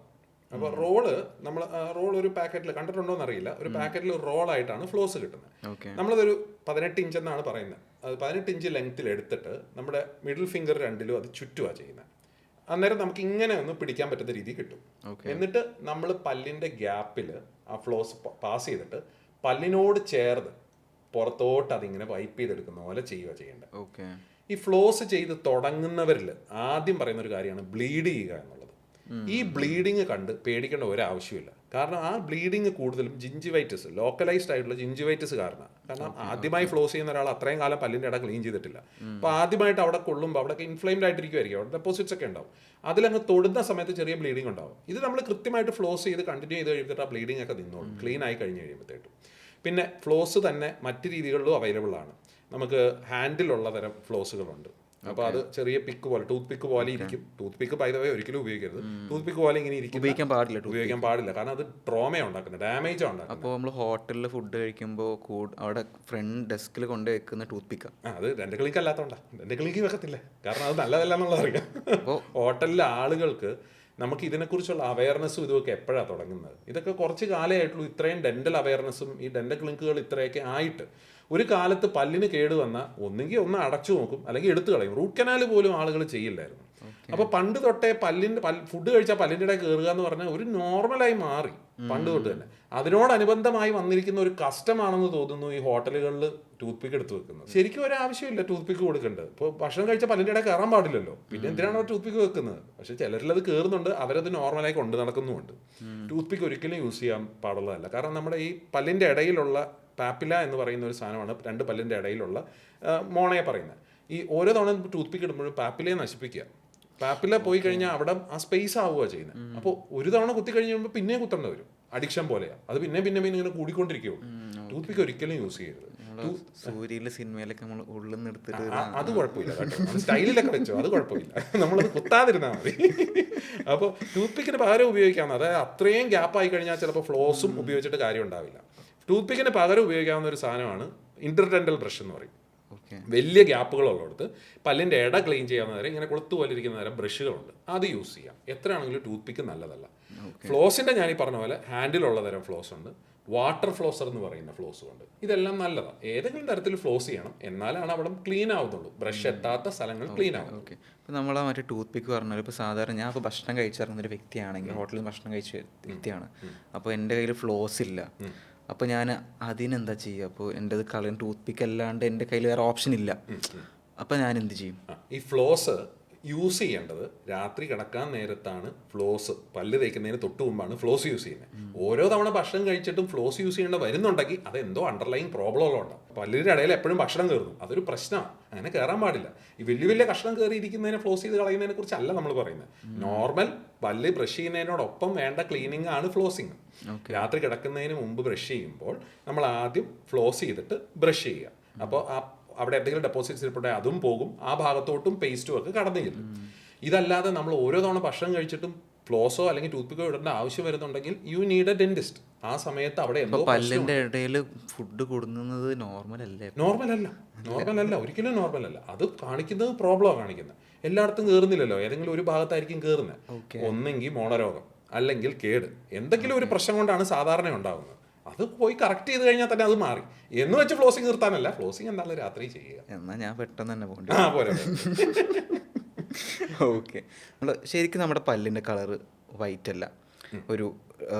അപ്പോൾ റോൾ ഒരു പാക്കറ്റിൽ കണ്ടിട്ടുണ്ടോ എന്നറിയില്ല, ഒരു പാക്കറ്റിൽ റോളായിട്ടാണ് ഫ്ലോസ് കിട്ടുന്നത്. നമ്മളതൊരു 18 ഇഞ്ച് എന്നാണ് പറയുന്നത്. അത് 18 ഇഞ്ച് ലെങ്ത്തിൽ എടുത്തിട്ട് നമ്മുടെ മിഡിൽ ഫിംഗർ രണ്ടിലും അത് ചുറ്റുമാണ് ചെയ്യുന്നത്. അന്നേരം നമുക്ക് ഇങ്ങനെ ഒന്ന് പിടിക്കാൻ പറ്റുന്ന രീതി കിട്ടും. എന്നിട്ട് നമ്മൾ പല്ലിന്റെ ഗ്യാപ്പിൽ ആ ഫ്ലോസ് പാസ് ചെയ്തിട്ട് പല്ലിനോട് ചേർന്ന് പുറത്തോട്ട് അതിങ്ങനെ വൈപ്പ് ചെയ്തെടുക്കുന്ന പോലെ ചെയ്യുക ചെയ്യേണ്ടത്. ഈ ഫ്ലോസ് ചെയ്ത് തുടങ്ങുന്നവരിൽ ആദ്യം പറയുന്ന ഒരു കാര്യമാണ് ബ്ലീഡ് ചെയ്യുക എന്നുള്ളത്. ഈ ബ്ലീഡിങ് കണ്ട് പേടിക്കേണ്ട ഒരു ആവശ്യമില്ല. കാരണം ആ ബ്ലീഡിങ് കൂടുതലും ജിഞ്ചിവൈറ്റിസ്, ലോക്കലൈസ്ഡ് ആയിട്ടുള്ള ജിഞ്ചിവൈറ്റിസ് കാരണം. കാരണം ആദ്യമായി ഫ്ലോസ് ചെയ്യുന്ന ഒരാൾ അത്രയും കാലം പല്ലിൻ്റെ ഇട ക്ലീൻ ചെയ്തിട്ടില്ല. അപ്പോൾ ആദ്യമായിട്ട് അവിടെ കൊള്ളുമ്പോൾ അവിടെയൊക്കെ ഇൻഫ്ലെയിംഡ് ആയിട്ടിരിക്കുമായിരിക്കും, അവിടെ ഡെപ്പോസിറ്റ്സ് ഒക്കെ ഉണ്ടാവും. അതിലങ്ങ് തൊടുന്ന സമയത്ത് ചെറിയ ബ്ലീഡിങ് ഉണ്ടാവും. ഇത് നമ്മൾ കൃത്യമായിട്ട് ഫ്ലോസ് ചെയ്ത് കണ്ടിന്യൂ ചെയ്ത് കഴിയുമ്പോൾ ആ ബ്ലീഡിങ് ഒക്കെ നിന്നോളും, ക്ലീൻ ആയി കഴിഞ്ഞ് കഴിയുമ്പോഴത്തേക്കും. പിന്നെ ഫ്ലോസ് തന്നെ മറ്റ് രീതികളിലും അവൈലബിൾ ആണ്. നമുക്ക് ഹാൻഡിലുള്ള തരം ഫ്ലോസുകളുണ്ട്. അപ്പോൾ അത് ചെറിയ പിക്ക് പോലെ, ടൂത്ത് പിക്ക് പോലെ ഇരിക്കും. Tooth pick by the way ഒരിക്കലും ഉപയോഗിക്കരുത്. ടൂത്ത് പിക്ക് പോലെ ഇങ്ങനെ ഇരിക്കും, ഉപയോഗിക്കാൻ പാടില്ല. കാരണം അത് ട്രോമയാണ് ഉണ്ടാക്കുന്നത്, ഡാമേജാണ് ഉണ്ടാക്കുന്നത്. അപ്പോൾ നമ്മൾ ഹോട്ടലിൽ ഫുഡ് കഴിക്കുമ്പോൾ അവിടെ ഫ്രണ്ട് ഡെസ്കിൽ കൊണ്ട് വെക്കുന്ന ടൂത്ത് പിക്ക്, അത് എൻ്റെ ക്ലിനിക്ക് അല്ലാത്തതുകൊണ്ടാണ്. എൻ്റെ ക്ലിനിക്ക് വെക്കത്തില്ല, കാരണം അത് നല്ലതല്ല എന്നുള്ളത് അറിയാം. അപ്പോൾ ഹോട്ടലിലെ ആളുകൾക്ക് നമുക്ക് ഇതിനെക്കുറിച്ചുള്ള അവയർനെസ്സും ഇതൊക്കെ എപ്പോഴാണ് തുടങ്ങുന്നത്? ഇതൊക്കെ കുറച്ച് കാലമായിട്ടുള്ളൂ ഇത്രയും ഡെൻ്റൽ അവയർനെസ്സും ഈ ഡെൻ്റൽ ക്ലിനിക്കുകൾ ഇത്രയൊക്കെ ആയിട്ട്. ഒരു കാലത്ത് പല്ലിന് കേട് വന്നാൽ ഒന്നെങ്കിൽ ഒന്ന് അടച്ചു നോക്കും, അല്ലെങ്കിൽ എടുത്തു കളയും. റൂട്ട് കനാൽ പോലും ആളുകൾ ചെയ്യില്ലായിരുന്നു. അപ്പോൾ പണ്ട് തൊട്ടേ ഫുഡ് കഴിച്ചാൽ പല്ലിൻ്റെ ഇടയിൽ കയറുക എന്ന് പറഞ്ഞാൽ ഒരു നോർമലായി മാറി പണ്ട് തൊട്ട് തന്നെ. അതിനോടനുബന്ധമായി വന്നിരിക്കുന്ന ഒരു കസ്റ്റമാണെന്ന് തോന്നുന്നു ഈ ഹോട്ടലുകളിൽ ടൂത്ത് പിക്ക് എടുത്ത് വെക്കുന്നത്. ശരിക്കും ഒരു ആവശ്യമില്ല ടൂത്ത് പിക്ക് കൊടുക്കേണ്ടത്. ഇപ്പോൾ ഭക്ഷണം കഴിച്ചാൽ പല്ലിൻ്റെ ഇടയിൽ കയറാൻ പാടില്ലല്ലോ, പിന്നെ എന്തിനാണ് ടൂത്ത് പിക്ക് വെക്കുന്നത്? പക്ഷെ ചിലരിലത് കയറുന്നുണ്ട്, അവരത് നോർമലായി കൊണ്ട് നടക്കുന്നുമുണ്ട്. ടൂത്ത് പിക്ക് ഒരിക്കലും യൂസ് ചെയ്യാൻ പാടുള്ളതല്ല. കാരണം നമ്മുടെ ഈ പല്ലിൻ്റെ ഇടയിലുള്ള പാപ്പില എന്ന് പറയുന്ന ഒരു സാധനമാണ് 2 പല്ലിൻ്റെ ഇടയിലുള്ള മോണയെ പറയുന്നത്. ഈ ഓരോ തവണ ടൂത്ത് പിക്ക് ഇടുമ്പോഴും പാപ്പിലയെ നശിപ്പിക്കുക. പാപ്പില പോയി കഴിഞ്ഞാൽ അവിടെ ആ സ്പേസ് ആവുക ചെയ്യുന്നത്. അപ്പോൾ ഒരു തവണ കുത്തി കഴിഞ്ഞ് കഴിയുമ്പോൾ പിന്നെയും കുത്തേണ്ടി വരും, അഡിക്ഷൻ പോലെയാണ്. അത് പിന്നെ ഇങ്ങനെ കൂടിക്കൊണ്ടിരിക്കുകയുള്ളൂ. ടൂത്ത് പിക്ക് ഒരിക്കലും യൂസ് ചെയ്യരുത്. സൂര്യയിലെ സിനിമയിലൊക്കെ നമ്മൾ ഉള്ളിൽ നിന്ന് എടുത്തിട്ട് അത് കുഴപ്പമില്ല കേട്ടോ, സ്റ്റൈലിലൊക്കെ വെച്ചോ, അത് കുഴപ്പമില്ല. നമ്മളത് കുത്താതിരുന്നാൽ മതി. അപ്പോൾ ടൂത്ത് പിക്കിന് പകരം ഉപയോഗിക്കാവുന്ന, അതായത് അത്രയും ഗ്യാപ്പായി കഴിഞ്ഞാൽ ചിലപ്പോൾ ഫ്ലോസും ഉപയോഗിച്ചിട്ട് കാര്യം ഉണ്ടാവില്ല. ടൂത്ത് പിക്കിന് പകരം ഉപയോഗിക്കാവുന്ന ഒരു സാധനമാണ് ഇന്റർഡെന്റൽ ബ്രഷ് എന്ന് പറയും. വലിയ ഗ്യാപ്പുകളുള്ളിടത്ത് പല്ലിൻ്റെ ഇട ക്ലീൻ ചെയ്യാവുന്ന നേരം ഇങ്ങനെ കൊളുത്തു പോലിരിക്കുന്ന നേരം ബ്രഷുകളുണ്ട്, അത് യൂസ് ചെയ്യാം. എത്രയാണെങ്കിലും ടൂത്ത് പിക്ക് നല്ലതല്ല. ഫ്ലോസിൻ്റെ ഞാൻ ഈ പറഞ്ഞ പോലെ ഹാൻഡിലുള്ള തരം ഫ്ലോസ് ഉണ്ട്, വാട്ടർ ഫ്ലോസർ എന്ന് പറയുന്ന ഫ്ലോസും ഉണ്ട്. ഇതെല്ലാം നല്ലതാണ്. ഏതെങ്കിലും തരത്തിൽ ഫ്ലോസ് ചെയ്യണം, എന്നാലാണ് അവിടെ ക്ലീൻ ആവുന്നുള്ളൂ. ബ്രഷ് എത്താത്ത സ്ഥലങ്ങൾ ക്ലീൻ ആവും. ഓക്കെ. ഇപ്പോൾ നമ്മൾ മറ്റേ ടൂത്ത് പിക്ക് പറഞ്ഞാൽ ഇപ്പോൾ സാധാരണ ഞാൻ ഇപ്പോൾ ഭക്ഷണം കഴിച്ചിറങ്ങുന്നൊരു വ്യക്തിയാണെങ്കിൽ, ഹോട്ടലിൽ ഭക്ഷണം കഴിച്ച വ്യക്തിയാണ്, അപ്പോൾ എൻ്റെ കയ്യിൽ ഫ്ലോസ് ഇല്ല. അപ്പോൾ ഞാൻ അതിനെന്താ ചെയ്യുക? അപ്പോൾ എൻ്റെ അത് കളയാൻ ടൂത്ത് പിക്ക് അല്ലാണ്ട് എൻ്റെ കയ്യിൽ വേറെ ഓപ്ഷൻ ഇല്ല. അപ്പോൾ ഞാൻ എന്ത് ചെയ്യും? ഈ ഫ്ലോസ് യൂസ് ചെയ്യേണ്ടത് രാത്രി കിടക്കാൻ നേരത്താണ്. ഫ്ലോസ് പല്ല് തേക്കുന്നതിന് തൊട്ട് മുമ്പാണ് ഫ്ലോസ് യൂസ് ചെയ്യുന്നത്. ഓരോ തവണ ഭക്ഷണം കഴിച്ചിട്ടും ഫ്ലോസ് യൂസ് ചെയ്യേണ്ട വരുന്നുണ്ടെങ്കിൽ അത് എന്തോ അണ്ടർലൈൻ പ്രോബ്ലമുള്ളതുകൊണ്ട് പല്ലിൻ്റെ ഇടയിൽ എപ്പോഴും ഭക്ഷണം കയറുന്നു, അതൊരു പ്രശ്നമാണ്. അങ്ങനെ കയറാൻ പാടില്ല. ഈ വലിയ കഷ്ണം കയറിയിരിക്കുന്നതിനെ ഫ്ലോസ് ചെയ്ത് കളയുന്നതിനെ കുറിച്ചല്ല നമ്മൾ പറയുന്നത്. നോർമൽ പല്ല് ബ്രഷ് ചെയ്യുന്നതിനോടൊപ്പം വേണ്ട ക്ലീനിങ് ആണ് ഫ്ലോസിങ്. രാത്രി കിടക്കുന്നതിന് മുമ്പ് ബ്രഷ് ചെയ്യുമ്പോൾ നമ്മൾ ആദ്യം ഫ്ലോസ് ചെയ്തിട്ട് ബ്രഷ് ചെയ്യുക. അപ്പോൾ അവിടെ എന്തെങ്കിലും ഡെപ്പോസിറ്റ്സ് ഇരിപ്പുണ്ടെ അതും പോകും, ആ ഭാഗത്തോട്ടും പേസ്റ്റും ഒക്കെ കടന്നു ചെല്ലും. ഇതല്ലാതെ നമ്മൾ ഓരോ തവണ ഭക്ഷണം കഴിച്ചിട്ടും ഫ്ലോസോ അല്ലെങ്കിൽ ടൂത്ത് പിക്കോ ഇടേണ്ട ആവശ്യം വരുന്നുണ്ടെങ്കിൽ യു നീഡ് എ ഡെന്റിസ്റ്റ്. ആ സമയത്ത് അവിടെ പല്ലിന്റെ ഇടയിൽ ഫുഡ് കൊടുക്കുന്നത് നോർമൽ അല്ല, ഒരിക്കലും നോർമൽ അല്ല. അത് കാണിക്കുന്നത് പ്രോബ്ലമാണ് കാണിക്കുന്നത്. എല്ലായിടത്തും കയറുന്നില്ലല്ലോ, ഏതെങ്കിലും ഒരു ഭാഗത്തായിരിക്കും കയറുന്നത്. ഒന്നെങ്കിൽ മോണരോഗം അല്ലെങ്കിൽ കേട്, എന്തെങ്കിലും ഒരു പ്രശ്നം കൊണ്ടാണ് സാധാരണ ഉണ്ടാകുന്നത്. അത് പോയി കറക്റ്റ് ചെയ്ത് കഴിഞ്ഞാൽ തന്നെ അത് മാറി. എന്ന് വെച്ച് ഫ്ലോസിങ് നിർത്താനല്ല, ഫ്ലോസിങ് എന്തായാലും രാത്രി ചെയ്യുക. എന്നാൽ ഞാൻ പെട്ടെന്ന് തന്നെ പോകേണ്ടി ആ പോലെ ഓക്കെ. നമ്മൾ ശരിക്കും നമ്മുടെ പല്ലിൻ്റെ കളറ് വൈറ്റ് അല്ല, ഒരു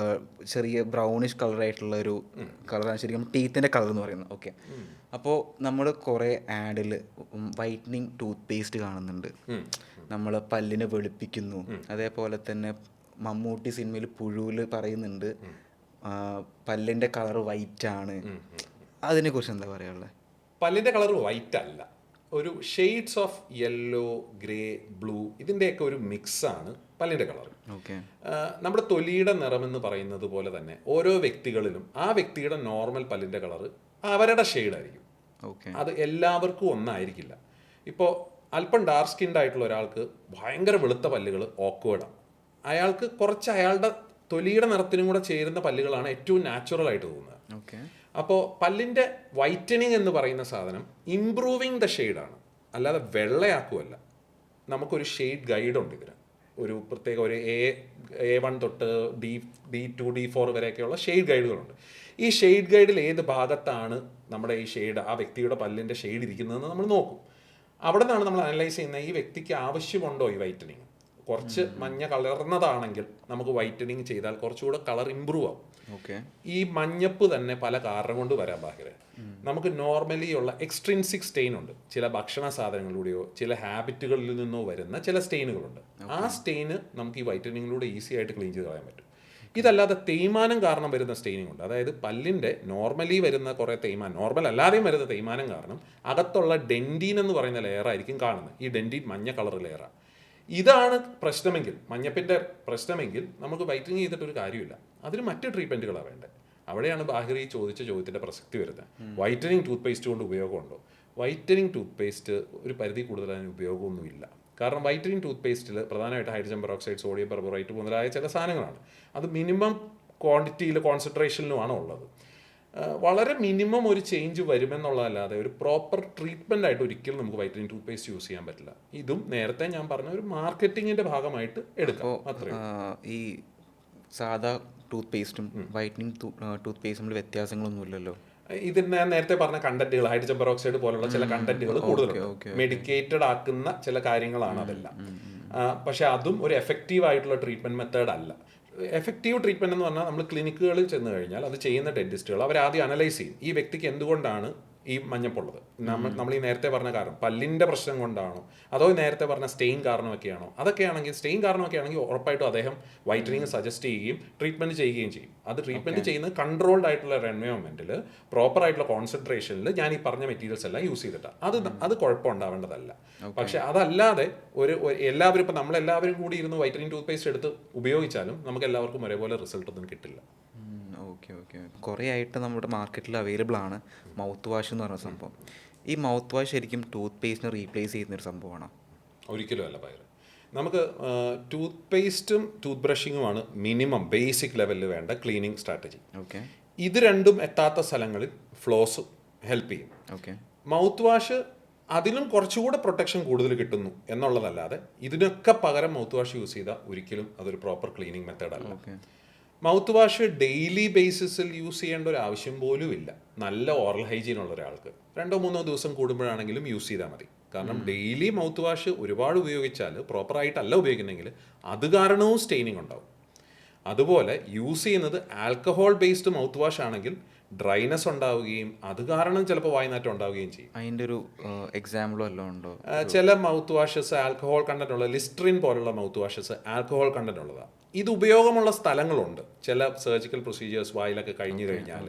ചെറിയ ബ്രൗണിഷ് കളറായിട്ടുള്ള ഒരു കളറാണ് ശരിക്കും ടീത്തിൻ്റെ കളർ എന്ന് പറയുന്നത്. ഓക്കെ, അപ്പോൾ നമ്മൾ കുറേ ആഡിൽ വൈറ്റനിങ് ടൂത്ത് പേസ്റ്റ് കാണുന്നുണ്ട്, നമ്മൾ പല്ലിനെ വെളുപ്പിക്കുന്നു. അതേപോലെ തന്നെ മമ്മൂട്ടി സിനിമയിൽ പുഴുവിൽ പറയുന്നുണ്ട് പല്ലിൻ്റെ കളർ വൈറ്റ് ആണ്. അതിനെക്കുറിച്ച് എന്താ പറയാനുള്ളത്? പല്ലിൻ്റെ കളർ വൈറ്റ് അല്ല, ഒരു shades of yellow, grey, blue, ഇതിൻ്റെയൊക്കെ ഒരു മിക്സാണ് പല്ലിൻ്റെ കളർ. ഓക്കെ, നമ്മുടെ തൊലിയുടെ നിറമെന്ന് പറയുന്നത് പോലെ തന്നെ ഓരോ വ്യക്തികളിലും ആ വ്യക്തിയുടെ നോർമൽ പല്ലിൻ്റെ കളർ അവരുടെ ഷെയ്ഡായിരിക്കും. ഓക്കെ, അത് എല്ലാവർക്കും ഒന്നായിരിക്കില്ല. ഇപ്പോൾ അല്പം ഡാർക്ക് സ്കിൻഡ് ആയിട്ടുള്ള ഒരാൾക്ക് ഭയങ്കര വെളുത്ത പല്ലുകൾ ഓക്വേർഡാണ്. അയാൾക്ക് കുറച്ച് അയാളുടെ തൊലിയുടെ നിറത്തിനും കൂടെ ചേരുന്ന പല്ലുകളാണ് ഏറ്റവും നാച്ചുറൽ ആയിട്ട് തോന്നുന്നത്. ഓക്കെ, അപ്പോൾ പല്ലിൻ്റെ വൈറ്റനിങ് എന്ന് പറയുന്ന സാധനം ഇംപ്രൂവിങ് ദ ഷെയ്ഡാണ്, അല്ലാതെ വെള്ളയാക്കുമല്ല. നമുക്കൊരു ഷെയ്ഡ് ഗൈഡുണ്ട് ഇതിന്, ഒരു പ്രത്യേക ഒരു A1 തൊട്ട് D2 D4 വരെയൊക്കെയുള്ള ഷെയ്ഡ് ഗൈഡുകളുണ്ട്. ഈ ഷെയ്ഡ് ഗൈഡിൽ ഏത് ഭാഗത്താണ് നമ്മുടെ ഈ ഷെയ്ഡ്, ആ വ്യക്തിയുടെ പല്ലിൻ്റെ ഷെയ്ഡ് ഇരിക്കുന്നതെന്ന് നമ്മൾ നോക്കും. അവിടെ നിന്നാണ് നമ്മൾ അനലൈസ് ചെയ്യുന്നത് ഈ വ്യക്തിക്ക് ആവശ്യമുണ്ടോ ഈ വൈറ്റനിങ്. കുറച്ച് മഞ്ഞ കളർന്നതാണെങ്കിൽ നമുക്ക് വൈറ്റനിങ് ചെയ്താൽ കുറച്ചുകൂടെ കളർ ഇമ്പ്രൂവ് ആവും. ഓക്കെ, ഈ മഞ്ഞപ്പ് തന്നെ പല കാരണം കൊണ്ട് വരാൻ ബാഹ്യത. നമുക്ക് നോർമലി ഉള്ള എക്സ്ട്രിൻസിക് സ്റ്റെയിൻ ഉണ്ട്, ചില ഭക്ഷണ സാധനങ്ങളിലൂടെയോ ചില ഹാബിറ്റുകളിൽ നിന്നോ വരുന്ന ചില സ്റ്റെയിനുകളുണ്ട്. ആ സ്റ്റെയിന് നമുക്ക് ഈ വൈറ്റനിങ്ങിലൂടെ ഈസി ആയിട്ട് ക്ലീൻ ചെയ്ത് കളയാൻ പറ്റും. ഇതല്ലാതെ തേയ്മാനം കാരണം വരുന്ന സ്റ്റെയിനിങ് ഉണ്ട്, അതായത് പല്ലിൻ്റെ നോർമലി വരുന്ന കുറേ തേയ്മാനം, നോർമൽ അല്ലാതെയും വരുന്ന തേയ്മാനം കാരണം അകത്തുള്ള ഡെൻറ്റീൻ എന്ന് പറയുന്ന ലെയറായിരിക്കും കാണുന്നത്. ഈ ഡെൻറ്റീൻ മഞ്ഞ കളർ ലെയറാണ്. ഇതാണ് പ്രശ്നമെങ്കിൽ, മഞ്ഞപ്പിൻ്റെ പ്രശ്നമെങ്കിൽ നമുക്ക് വൈറ്റനിങ് ചെയ്തിട്ടൊരു കാര്യമില്ല, അതിന് മറ്റ് ട്രീറ്റ്മെൻറ്റുകളാണ് വേണ്ടത്. അവിടെയാണ് ബാഹിറി ചോദിച്ച ചോദ്യത്തിൻ്റെ പ്രസക്തി വരുന്നത്. വൈറ്റനിങ് ടൂത്ത് പേസ്റ്റ് കൊണ്ട് ഉപയോഗമുണ്ടോ? വൈറ്റനിങ് ടൂത്ത് പേസ്റ്റ് ഒരു പരിധി കൂടുതൽ അതിന് ഉപയോഗമൊന്നുമില്ല. കാരണം വൈറ്റനിങ് ടൂത്ത് പേസ്റ്റിൽ പ്രധാനമായിട്ട് ഹൈഡ്രജൻ പെറോക്സൈഡ്, സോഡിയം പെർബോറേറ്റ് മുതലായ ചില സാധനങ്ങളാണ്. അത് മിനിമം ക്വാണ്ടിറ്റിയിൽ കോൺസെൻട്രേഷനിലുമാണ് ഉള്ളത്. വളരെ മിനിമം ഒരു ചേഞ്ച് വരുമെന്നുള്ളതല്ലാതെ ഒരു പ്രോപ്പർ ട്രീറ്റ്മെൻ്റ് ആയിട്ട് ഒരിക്കലും നമുക്ക് വൈറ്റനിങ് ടൂത്ത് പേസ്റ്റ് യൂസ് ചെയ്യാൻ പറ്റില്ല. ഇതും നേരത്തെ ഞാൻ പറഞ്ഞ ഒരു മാർക്കറ്റിങ്ങിൻ്റെ ഭാഗമായിട്ട് എടുക്കാം. അത്രയും ഈ സാധാ ടൂത്ത് പേസ്റ്റും വൈറ്റനിങ് ടൂത്ത് പേസ്റ്റും തമ്മിൽ വ്യത്യാസങ്ങളൊന്നുമില്ലല്ലോ. ഇതിന് ഞാൻ നേരത്തെ പറഞ്ഞ കണ്ടന്റുകൾ, ഹൈഡ്രജൻ പെറോക്സൈഡ് പോലുള്ള ചില കണ്ടന്റുകൾ കൂടുതലുണ്ട്, മെഡിക്കേറ്റഡ് ആക്കുന്ന ചില കാര്യങ്ങളാണ് അതെല്ലാം. പക്ഷെ അതും ഒരു എഫക്റ്റീവ് ആയിട്ടുള്ള ട്രീറ്റ്മെന്റ് മെത്തേഡ് അല്ല. എഫക്റ്റീവ് ട്രീറ്റ്മെന്റ് എന്ന് പറഞ്ഞാൽ നമ്മൾ ക്ലിനിക്കുകളിൽ ചെന്ന് കഴിഞ്ഞാൽ അത് ചെയ്യുന്ന ഡെന്റിസ്റ്റുകൾ അവർ ആദ്യം അനലൈസ് ചെയ്യും ഈ വ്യക്തിക്ക് എന്തുകൊണ്ടാണ് ഈ മഞ്ഞപ്പുള്ളത്. നമ്മൾ ഈ നേരത്തെ പറഞ്ഞ കാരണം പല്ലിൻ്റെ പ്രശ്നം കൊണ്ടാണോ അതോ നേരത്തെ പറഞ്ഞ സ്റ്റെയിൻ കാരണമൊക്കെയാണോ? അതൊക്കെയാണെങ്കിൽ സ്റ്റെയിൻ കാരണമൊക്കെ ആണെങ്കിൽ ഉറപ്പായിട്ടും അദ്ദേഹം വൈറ്റനിങ് സജസ്റ്റ് ചെയ്യുകയും ട്രീറ്റ്മെൻറ്റ് ചെയ്യുകയും ചെയ്യും. അത് ട്രീറ്റ്മെൻറ്റ് ചെയ്യുന്നത് കൺട്രോൾഡ് ആയിട്ടുള്ള ഒരു എൻവയോൺമെൻറ്റിൽ പ്രോപ്പർ ആയിട്ടുള്ള കോൺസെൻട്രേഷനിൽ ഞാൻ ഈ പറഞ്ഞ മെറ്റീരിയൽസ് എല്ലാം യൂസ് ചെയ്തിട്ടാണ്. അത് കുഴപ്പമുണ്ടാവേണ്ടതല്ല. പക്ഷേ അതല്ലാതെ എല്ലാവരും ഇപ്പം നമ്മളെല്ലാവരും കൂടി ഇരുന്ന് വൈറ്റനിങ് ടൂത്ത് പേസ്റ്റ് എടുത്ത് ഉപയോഗിച്ചാലും നമുക്ക് എല്ലാവർക്കും ഒരേപോലെ റിസൾട്ട് ഒന്നും കിട്ടില്ല. ഓക്കെ ഓക്കെ, കുറേ ആയിട്ട് നമ്മുടെ മാർക്കറ്റിൽ അവൈലബിൾ ആണ് മൗത്ത് വാഷ് എന്ന് പറഞ്ഞ സംഭവം. ഈ മൗത്ത് വാഷ് ശരിക്കും ടൂത്ത് പേസ്റ്റിനെ റീപ്ലേസ് ചെയ്യുന്നൊരു സംഭവമാണോ? ഒരിക്കലും അല്ല പയർ. നമുക്ക് ടൂത്ത് പേസ്റ്റും ടൂത്ത് ബ്രഷിങ്ങുമാണ് മിനിമം ബേസിക് ലെവലിൽ വേണ്ട ക്ലീനിങ് സ്ട്രാറ്റജി. ഓക്കെ, ഇത് രണ്ടും എത്താത്ത സ്ഥലങ്ങളിൽ ഫ്ലോസ് ഹെൽപ്പ് ചെയ്യും. ഓക്കെ, മൗത്ത് വാഷ് അതിലും കുറച്ചുകൂടെ പ്രൊട്ടക്ഷൻ കൂടുതൽ കിട്ടുന്നു എന്നുള്ളതല്ലാതെ ഇതിനൊക്കെ പകരം മൗത്ത് വാഷ് യൂസ് ചെയ്താൽ ഒരിക്കലും അതൊരു പ്രോപ്പർ ക്ലീനിങ് മെത്തേഡ് അല്ല. മൗത്ത് വാഷ് ഡെയിലി ബേസിസിൽ യൂസ് ചെയ്യേണ്ട ഒരു ആവശ്യം പോലും ഇല്ല. നല്ല ഓറൽ ഹൈജീൻ ഉള്ള ഒരാൾക്ക് 2-3 ദിവസം കൂടുമ്പോഴാണെങ്കിലും യൂസ് ചെയ്താൽ മതി. കാരണം ഡെയിലി മൗത്ത് വാഷ് ഒരുപാട് ഉപയോഗിച്ചാൽ പ്രോപ്പറായിട്ടല്ല ഉപയോഗിക്കുന്നെങ്കിൽ അത് കാരണവും സ്റ്റെയിനിങ് ഉണ്ടാവും. അതുപോലെ യൂസ് ചെയ്യുന്നത് ആൽക്കഹോൾ ബേസ്ഡ് മൗത്ത് വാഷ് ആണെങ്കിൽ ഡ്രൈനെസ് ഉണ്ടാവുകയും അത് കാരണം ചിലപ്പോൾ വായ്നാറ്റം ഉണ്ടാവുകയും ചെയ്യും. അതിൻ്റെ ഒരു എക്സാമ്പിൾ വല്ലതും ഉണ്ടോ? ചില മൗത്ത് വാഷസ് ആൽക്കഹോൾ കണ്ടന്റ് ഉള്ള ലിസ്റ്ററിൻ പോലുള്ള മൗത്ത് വാഷസ് ആൽക്കഹോൾ കണ്ടന്റ് ഉള്ളതാണ്. ഇത് ഉപയോഗമുള്ള സ്ഥലങ്ങളുണ്ട്. ചില സർജിക്കൽ പ്രൊസീജിയേഴ്സ് വായിലൊക്കെ കഴിഞ്ഞു കഴിഞ്ഞാൽ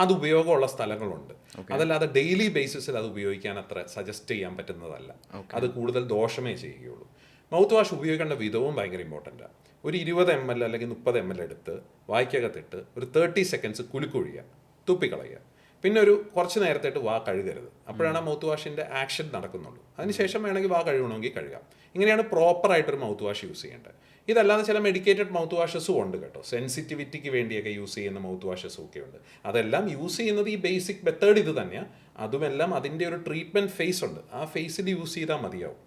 അത് ഉപയോഗമുള്ള സ്ഥലങ്ങളുണ്ട്. അതല്ലാതെ ഡെയിലി ബേസിസിൽ അത് ഉപയോഗിക്കാൻ അത്ര സജസ്റ്റ് ചെയ്യാൻ പറ്റുന്നതല്ല. അത് കൂടുതൽ ദോഷമേ ചെയ്യുകയുള്ളൂ. മൗത്ത് വാഷ് ഉപയോഗിക്കേണ്ട വിധവും ഭയങ്കര ഇമ്പോർട്ടൻ്റാണ്. ഒരു 20 ml അല്ലെങ്കിൽ 30 ml എടുത്ത് വായ്ക്കകത്തിട്ട് ഒരു 30 seconds കുലുക്കൊഴിയുക, തുപ്പിക്കളയുക. പിന്നെ ഒരു കുറച്ച് നേരത്തേട്ട് വാ കഴുകരുത്. അപ്പോഴാണ് ആ മൗത്ത് വാഷിൻ്റെ ആക്ഷൻ നടക്കുന്നുള്ളൂ. അതിനുശേഷം വേണമെങ്കിൽ വാ കഴുകണമെങ്കിൽ കഴുകാം. ഇങ്ങനെയാണ് പ്രോപ്പറായിട്ടൊരു മൗത്ത് വാഷ് യൂസ് ചെയ്യേണ്ടത്. ഇതല്ലാതെ ചില മെഡിക്കേറ്റഡ് മൗത്ത് വാഷസും ഉണ്ട് കേട്ടോ. സെൻസിറ്റിവിറ്റിക്ക് വേണ്ടിയൊക്കെ യൂസ് ചെയ്യുന്ന മൗത്ത് വാഷസും ഒക്കെ ഉണ്ട്. അതെല്ലാം യൂസ് ചെയ്യുന്നത് ഈ ബേസിക് മെത്തേഡ് ഇത് തന്നെയാണ്. അതുമെല്ലാം അതിൻ്റെ ഒരു ട്രീറ്റ്മെൻറ്റ് ഫേസ് ഉണ്ട്. ആ ഫേസിൽ യൂസ് ചെയ്താൽ മതിയാവും.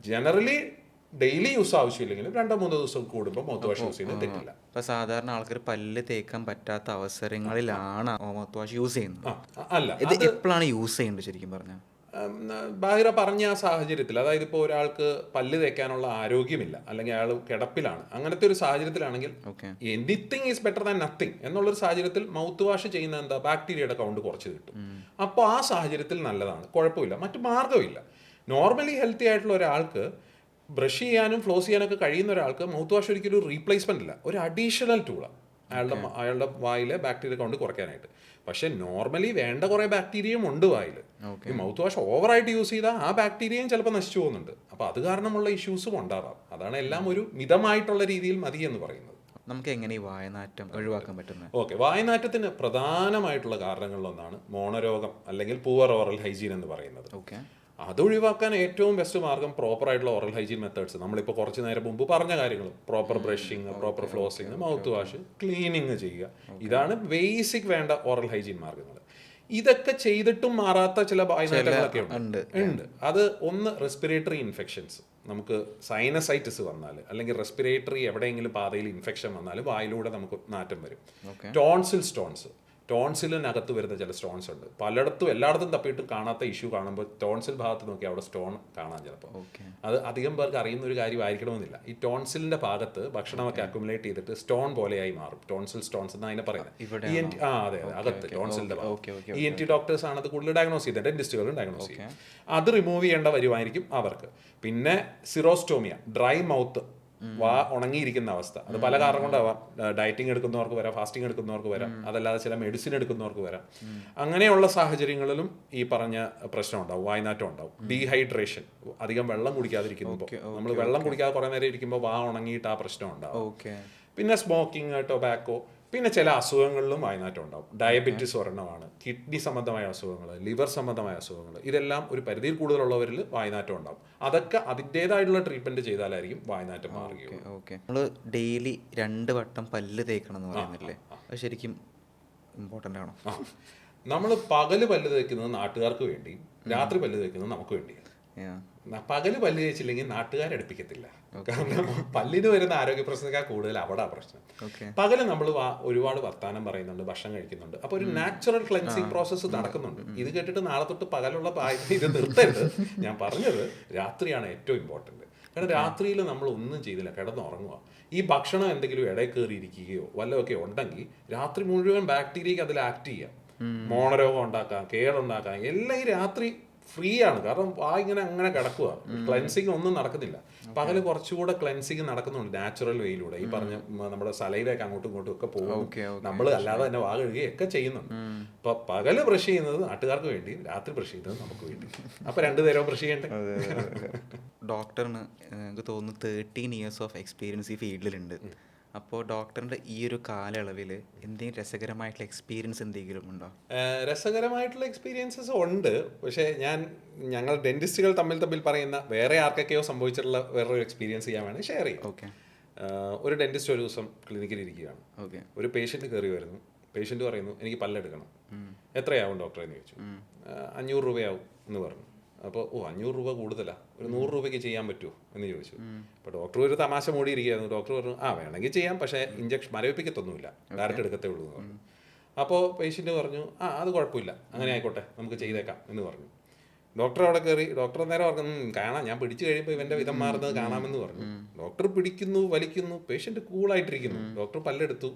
ജനറലി ഡെയിലി യൂസ് ആവശ്യമില്ലെങ്കിലും 2-3 ദിവസം കൂടുമ്പോൾ മൗത്ത് വാഷ് യൂസ് ചെയ്യുന്നത് തെറ്റില്ല. അപ്പോൾ സാധാരണ ആൾക്കാർ പല്ല് തേക്കാൻ പറ്റാത്ത അവസരങ്ങളിലാണ് മൗത്ത് വാഷ് യൂസ് ചെയ്യുന്നത്. അല്ല, ഇത് എപ്പോഴാണ് യൂസ് ചെയ്യേണ്ടത് ശരിക്കും പറഞ്ഞാൽ? ബാഹിറ പറഞ്ഞ ആ സാഹചര്യത്തിൽ, അതായത് ഇപ്പോൾ ഒരാൾക്ക് പല്ല് തേക്കാനുള്ള ആരോഗ്യമില്ല, അല്ലെങ്കിൽ അയാൾ കിടപ്പിലാണ്, അങ്ങനത്തെ ഒരു സാഹചര്യത്തിലാണെങ്കിൽ anything is better than nothing എന്നുള്ളൊരു സാഹചര്യത്തിൽ മൗത്ത് വാഷ് ചെയ്യുന്ന എന്താ, ബാക്ടീരിയയുടെ കൗണ്ട് കുറച്ച് കിട്ടും. അപ്പോൾ ആ സാഹചര്യത്തിൽ നല്ലതാണ്, കുഴപ്പമില്ല, മറ്റു മാർഗ്ഗമില്ല. നോർമലി ഹെൽത്തി ആയിട്ടുള്ള ഒരാൾക്ക് ബ്രഷ് ചെയ്യാനും ഫ്ലോസ് ചെയ്യാനൊക്കെ കഴിയുന്ന ഒരാൾക്ക് മൗത്ത് വാഷ് ഒരിക്കലും ഒരു റീപ്ലേസ്മെന്റ് ഇല്ല, ഒരു അഡീഷണൽ ടൂളാണ് അയാളുടെ വായിലെ ബാക്ടീരിയ കൗണ്ട് കുറയ്ക്കാനായിട്ട്. പക്ഷെ നോർമലി വേണ്ട കുറേ ബാക്ടീരിയയും ഉണ്ട് വായിൽ. ഈ മൗത്ത് വാഷ് ഓവറായിട്ട് യൂസ് ചെയ്താൽ ആ ബാക്ടീരിയയും ചിലപ്പോൾ നശിച്ചു പോകുന്നുണ്ട്. അപ്പോൾ അത് കാരണമുള്ള ഇഷ്യൂസും ഉണ്ടാവാം. അതാണ് എല്ലാം ഒരു മിതമായിട്ടുള്ള രീതിയിൽ മതി എന്ന് പറയുന്നത്. നമുക്ക് എങ്ങനെ ഈ വായനാറ്റം ഒഴിവാക്കാൻ പറ്റുന്നത്? ഓക്കെ, വായനാറ്റത്തിന് പ്രധാനമായിട്ടുള്ള കാരണങ്ങളിലൊന്നാണ് മോണരോഗം അല്ലെങ്കിൽ പൂവർ ഓറൽ ഹൈജീൻ എന്ന് പറയുന്നത്. അത് ഒഴിവാക്കാൻ ഏറ്റവും ബെസ്റ്റ് മാർഗം പ്രോപ്പർ ആയിട്ടുള്ള ഓറൽ ഹൈജീൻ മെത്തേഡ്സ്. നമ്മളിപ്പോൾ കുറച്ച് നേരം മുമ്പ് പറഞ്ഞ കാര്യങ്ങൾ, proper brushing, proper flossing, mouth wash, cleaning ചെയ്യുക, ഇതാണ് ബേസിക് വേണ്ട ഓറൽ ഹൈജീൻ മാർഗങ്ങൾ. ഇതൊക്കെ ചെയ്തിട്ടും മാറാത്ത ചില വായനാറ്റങ്ങളൊക്കെ ഉണ്ട്. അത് ഒന്ന് റെസ്പിറേറ്ററി ഇൻഫെക്ഷൻസ്, നമുക്ക് സൈനസൈറ്റിസ് വന്നാൽ അല്ലെങ്കിൽ റെസ്പിറേറ്ററി എവിടെയെങ്കിലും പാതയിൽ ഇൻഫെക്ഷൻ വന്നാൽ വായിലൂടെ നമുക്ക് നാറ്റം വരും. ടോൺസിൽ സ്റ്റോൺസ്, ടോൺസിലിനകത്ത് വരുന്ന ചില സ്റ്റോൺസ് ഉണ്ട്. പലയിടത്തും എല്ലായിടത്തും തപ്പിയിട്ട് കാണാത്ത ഇഷ്യൂ കാണുമ്പോൾ ടോൺസിൽ ഭാഗത്ത് നോക്കി അവിടെ സ്റ്റോൺ കാണാൻ ചിലപ്പോൾ. അത് അധികം പേർക്ക് അറിയുന്ന ഒരു കാര്യമായിരിക്കണമെന്നില്ല. ഈ ടോൺസിലിന്റെ ഭാഗത്ത് ഭക്ഷണമൊക്കെ അക്യുമുലേറ്റ് ചെയ്തിട്ട് സ്റ്റോൺ പോലെയായി മാറും. ടോൺസിൽ സ്റ്റോൺസ് എന്ന് അതിനെ പറയുന്നത്. അതെ, അകത്ത് ടോൺസിലിന്റെ ഭാഗത്ത് ENT ഡോക്ടേഴ്സ് ആണ് അത് കൂടുതൽ ഡയഗ്നോസ് ചെയ്തത്, ഡെന്റിസ്റ്റുകളും ഡയഗ്നോസ് ചെയ്യും. അത് റിമൂവ് ചെയ്യേണ്ട വരുമായിരിക്കും അവർക്ക്. പിന്നെ സിറോസ്റ്റോമിയ, ഡ്രൈ മൗത്ത്, വാ ഉണങ്ങിയിരിക്കുന്ന അവസ്ഥ, അത് പല കാരണം കൊണ്ടാവാം. ഡയറ്റിംഗ് എടുക്കുന്നവർക്ക് വരാം, ഫാസ്റ്റിംഗ് എടുക്കുന്നവർക്ക് വരാം, അതല്ലാതെ ചില മെഡിസിൻ എടുക്കുന്നവർക്ക് വരാം. അങ്ങനെയുള്ള സാഹചര്യങ്ങളിലും ഈ പറഞ്ഞ പ്രശ്നം ഉണ്ടാവും, വായനാറ്റം ഉണ്ടാവും. ഡീഹൈഡ്രേഷൻ, അധികം വെള്ളം കുടിക്കാതിരിക്കുമ്പോൾ, നമ്മൾ വെള്ളം കുടിക്കാതെ കുറെ നേരം ഇരിക്കുമ്പോൾ വാ ഉണങ്ങിയിട്ട് ആ പ്രശ്നം ഉണ്ടാവും. പിന്നെ സ്മോക്കിംഗ്, ടൊബാക്കോ, പിന്നെ ചില അസുഖങ്ങളിലും വായനാറ്റം ഉണ്ടാവും. ഡയബറ്റിസ് ഒരെണ്ണമാണ്, കിഡ്നി സംബന്ധമായ അസുഖങ്ങൾ, ലിവർ സംബന്ധമായ അസുഖങ്ങൾ, ഇതെല്ലാം ഒരു പരിധിയിൽ കൂടുതലുള്ളവരിൽ വായനാറ്റം ഉണ്ടാവും. അതൊക്കെ അതിൻ്റെതായിട്ടുള്ള ട്രീറ്റ്മെന്റ് ചെയ്താലായിരിക്കും വായനാറ്റം മാറുകയുള്ളൂ. നമ്മൾ ഡെയിലി 2 വട്ടം പല്ല് തേക്കണം എന്ന് പറയുന്നില്ലേ, അത് ശരിക്കും ഇമ്പോർട്ടൻ്റ് ആണോ? നമ്മൾ പകല് പല്ല് തേക്കുന്നത് നാട്ടുകാർക്ക് വേണ്ടി, രാത്രി പല്ല് തേക്കുന്നത് നമുക്ക് വേണ്ടിയാണ്. പകല് പല്ല് തേച്ചില്ലെങ്കിൽ നാട്ടുകാരടുപ്പിക്കത്തില്ല. കാരണം പല്ലിന് വരുന്ന ആരോഗ്യ പ്രശ്നക്കാർ കൂടുതൽ അവിടെ പ്രശ്നം. പകല് നമ്മൾ ഒരുപാട് വർത്താനം പറയുന്നുണ്ട്, ഭക്ഷണം കഴിക്കുന്നുണ്ട്, അപ്പോൾ ഒരു നാച്ചുറൽ ക്ലെൻസിങ് പ്രോസസ്സ് നടക്കുന്നുണ്ട്. ഇത് കേട്ടിട്ട് നാളെ തൊട്ട് പകലുള്ള ഇത് നിർത്തരുത്. ഞാൻ പറഞ്ഞത് രാത്രിയാണ് ഏറ്റവും ഇമ്പോർട്ടൻറ്റ്. കാരണം രാത്രിയിൽ നമ്മൾ ഒന്നും ചെയ്തില്ല, കിടന്നുറങ്ങുക. ഈ ഭക്ഷണം എന്തെങ്കിലും ഇടയിൽ കയറിയിരിക്കുകയോ വല്ലതൊക്കെ ഉണ്ടെങ്കിൽ രാത്രി മുഴുവൻ ബാക്ടീരിയക്ക് അതിൽ ആക്ട് ചെയ്യാം, മോണരോഗം ഉണ്ടാക്കാം, കേടുണ്ടാക്കാം, എല്ലാം ഈ രാത്രി ഫ്രീ ആണ്. കാരണം ഇങ്ങനെ അങ്ങനെ കിടക്കുക, ക്ലെൻസിങ് ഒന്നും നടക്കുന്നില്ല. പകല് കുറച്ചുകൂടെ ക്ലെൻസിങ് നടക്കുന്നുണ്ട് നാച്ചുറൽ വേയിലൂടെ. ഈ പറഞ്ഞ നമ്മുടെ സലൈവയൊക്കെ അങ്ങോട്ടും ഇങ്ങോട്ടും ഒക്കെ പോകും, നമ്മൾ അല്ലാതെ തന്നെ വാ കഴുകുകയൊക്കെ ചെയ്യുന്നുണ്ട്. അപ്പൊ പകല് ബ്രഷ് ചെയ്യുന്നത് നാട്ടുകാർക്ക് വേണ്ടി, രാത്രി ബ്രഷ് ചെയ്യുന്നത് നമുക്ക് വേണ്ടി. അപ്പൊ 2 നേരം ബ്രഷ് ചെയ്യണ്ടേ? ഡോക്ടറിന് എനിക്ക് തോന്നുന്നു 13 years ഓഫ് എക്സ്പീരിയൻസ് ഈ ഫീൽഡിലുണ്ട്. അപ്പോൾ ഡോക്ടറിൻ്റെ ഈ ഒരു കാലയളവിൽ എന്തെങ്കിലും രസകരമായിട്ടുള്ള എക്സ്പീരിയൻസ് എന്തെങ്കിലും ഉണ്ടോ? രസകരമായിട്ടുള്ള എക്സ്പീരിയൻസസ് ഉണ്ട്. പക്ഷേ ഞങ്ങൾ ഡെന്റിസ്റ്റുകൾ തമ്മിൽ പറയുന്ന വേറെ ആർക്കൊക്കെയോ സംഭവിച്ചിട്ടുള്ള വേറൊരു എക്സ്പീരിയൻസ് ചെയ്യാൻ വേണ്ടി ഷെയർ ചെയ്യും. ഒരു ഡെന്റിസ്റ്റ് ഒരു ദിവസം ക്ലിനിക്കിൽ ഇരിക്കുകയാണ്. ഒരു പേഷ്യൻറ്റ് കയറി വരുന്നു. പേഷ്യൻറ്റ് പറയുന്നു, എനിക്ക് പല്ലെടുക്കണം. എത്രയാവും ഡോക്ടറെ എന്ന് ചോദിച്ചു. 500 രൂപയാവും എന്ന് പറഞ്ഞു. അപ്പോൾ 500 രൂപ കൂടുതലാണ്, ഒരു 100 രൂപയ്ക്ക് ചെയ്യാൻ പറ്റുമോ എന്ന് ചോദിച്ചു. അപ്പോൾ ഡോക്ടർ ഒരു തമാശ മൂടിയിരിക്കുകയായിരുന്നു. ഡോക്ടർ പറഞ്ഞു, വേണമെങ്കിൽ ചെയ്യാം, പക്ഷേ ഇഞ്ചക്ഷൻ മരവിപ്പിക്കത്തൊന്നുമില്ല, ഡയറക്റ്റ് എടുക്കത്തേ ഉള്ളൂ എന്ന് പറഞ്ഞു. അപ്പോൾ പേഷ്യൻറ്റ് പറഞ്ഞു, അത് കുഴപ്പമില്ല, അങ്ങനെ ആയിക്കോട്ടെ, നമുക്ക് ചെയ്തേക്കാം എന്ന് പറഞ്ഞു. ഡോക്ടർ അവിടെ കയറി. ഡോക്ടർ നേരെ പറഞ്ഞു, കാണാം, ഞാൻ പിടിച്ചു കഴിയുമ്പോൾ ഇവൻ്റെ വിധം മാറുന്നത് കാണാമെന്ന് പറഞ്ഞു. ഡോക്ടർ പിടിക്കുന്നു, വലിക്കുന്നു, പേഷ്യൻ്റ് കൂളായിട്ടിരിക്കുന്നു. ഡോക്ടർ പല്ലെടുത്തു.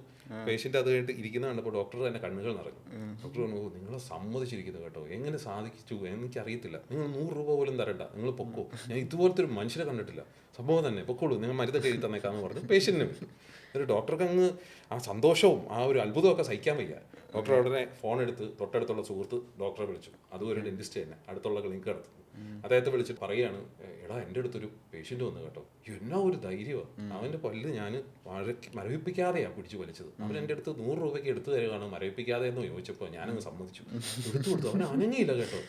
പേഷ്യൻ്റ് അത് കഴിഞ്ഞിട്ട് ഇരിക്കുന്ന കണ്ടപ്പോൾ ഡോക്ടർ തന്നെ കണ്ണുകൾ നിറഞ്ഞു. ഡോക്ടർ പറഞ്ഞു, നിങ്ങളെ സമ്മതിച്ചിരിക്കുന്നു കേട്ടോ, എങ്ങനെ സാധിച്ചു എനിക്കറിയത്തില്ല, നിങ്ങൾ 100 രൂപ പോലും തരണ്ട, നിങ്ങൾ പൊക്കോ, ഞാൻ ഇതുപോലത്തെ ഒരു മനുഷ്യനെ കണ്ടിട്ടില്ല, സംഭവം തന്നെ, പൊക്കോളൂ, നിങ്ങൾ മരുന്നൊക്കെ എഴുതി തന്നേക്കാന്ന് പറഞ്ഞു പേഷ്യൻറ്റിന്. എന്നിട്ട് ഡോക്ടർക്ക് അങ്ങ് ആ സന്തോഷവും ആ ഒരു അത്ഭുതമൊക്കെ സഹിക്കാൻ വയ്യ. ഡോക്ടർ ഉടനെ ഫോൺ എടുത്ത് തൊട്ടടുത്തുള്ള സുഹൃത്ത് ഡോക്ടറെ വിളിച്ചു. അതും ഒരു ഡെന്റിസ്റ്റ് തന്നെ, അടുത്തുള്ള ക്ലിനിക്ക് അടുത്ത്. അദ്ദേഹത്തെ വിളിച്ച് പറയുകയാണ്, എടാ എൻ്റെ അടുത്തൊരു പേഷ്യൻ്റ് വന്നു കേട്ടോ, എന്നാ ഒരു ധൈര്യമാണ്, അവൻ്റെ പല്ല് ഞാൻ മരവിപ്പിക്കാതെയാണ് പിടിച്ചു വലിച്ചത്, അവൻ എൻ്റെ അടുത്ത് 100 രൂപയ്ക്ക് എടുത്തു തരുവാണ്, മരവിപ്പിക്കാതെ എന്ന് ചോദിച്ചപ്പോൾ ഞാനങ്ങ് സമ്മതിച്ചു, എടുത്തു കൊടുത്തു, അവൻ അനങ്ങിയില്ല കേട്ടോ.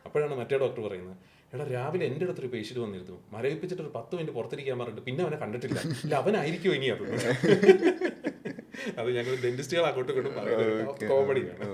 അപ്പോഴാണ് മറ്റേ ഡോക്ടർ പറയുന്നത്, എടാ രാവിലെ എൻ്റെ അടുത്തൊരു പേഷ്യൻ്റ് വന്നിരുന്നു, മരവിപ്പിച്ചിട്ട് ഒരു 10 മിനിറ്റ് പുറത്തിരിക്കാൻ പറഞ്ഞിട്ട് പിന്നെ അവനെ കണ്ടിട്ടില്ല, ഇല്ല അവനായിരിക്കും ഇനി അത്. അത് ഞങ്ങൾ ഡെന്റിസ്റ്റുകൾ അങ്ങോട്ടും ഇങ്ങോട്ടും പറയുന്നത് കോമഡിയാണ്.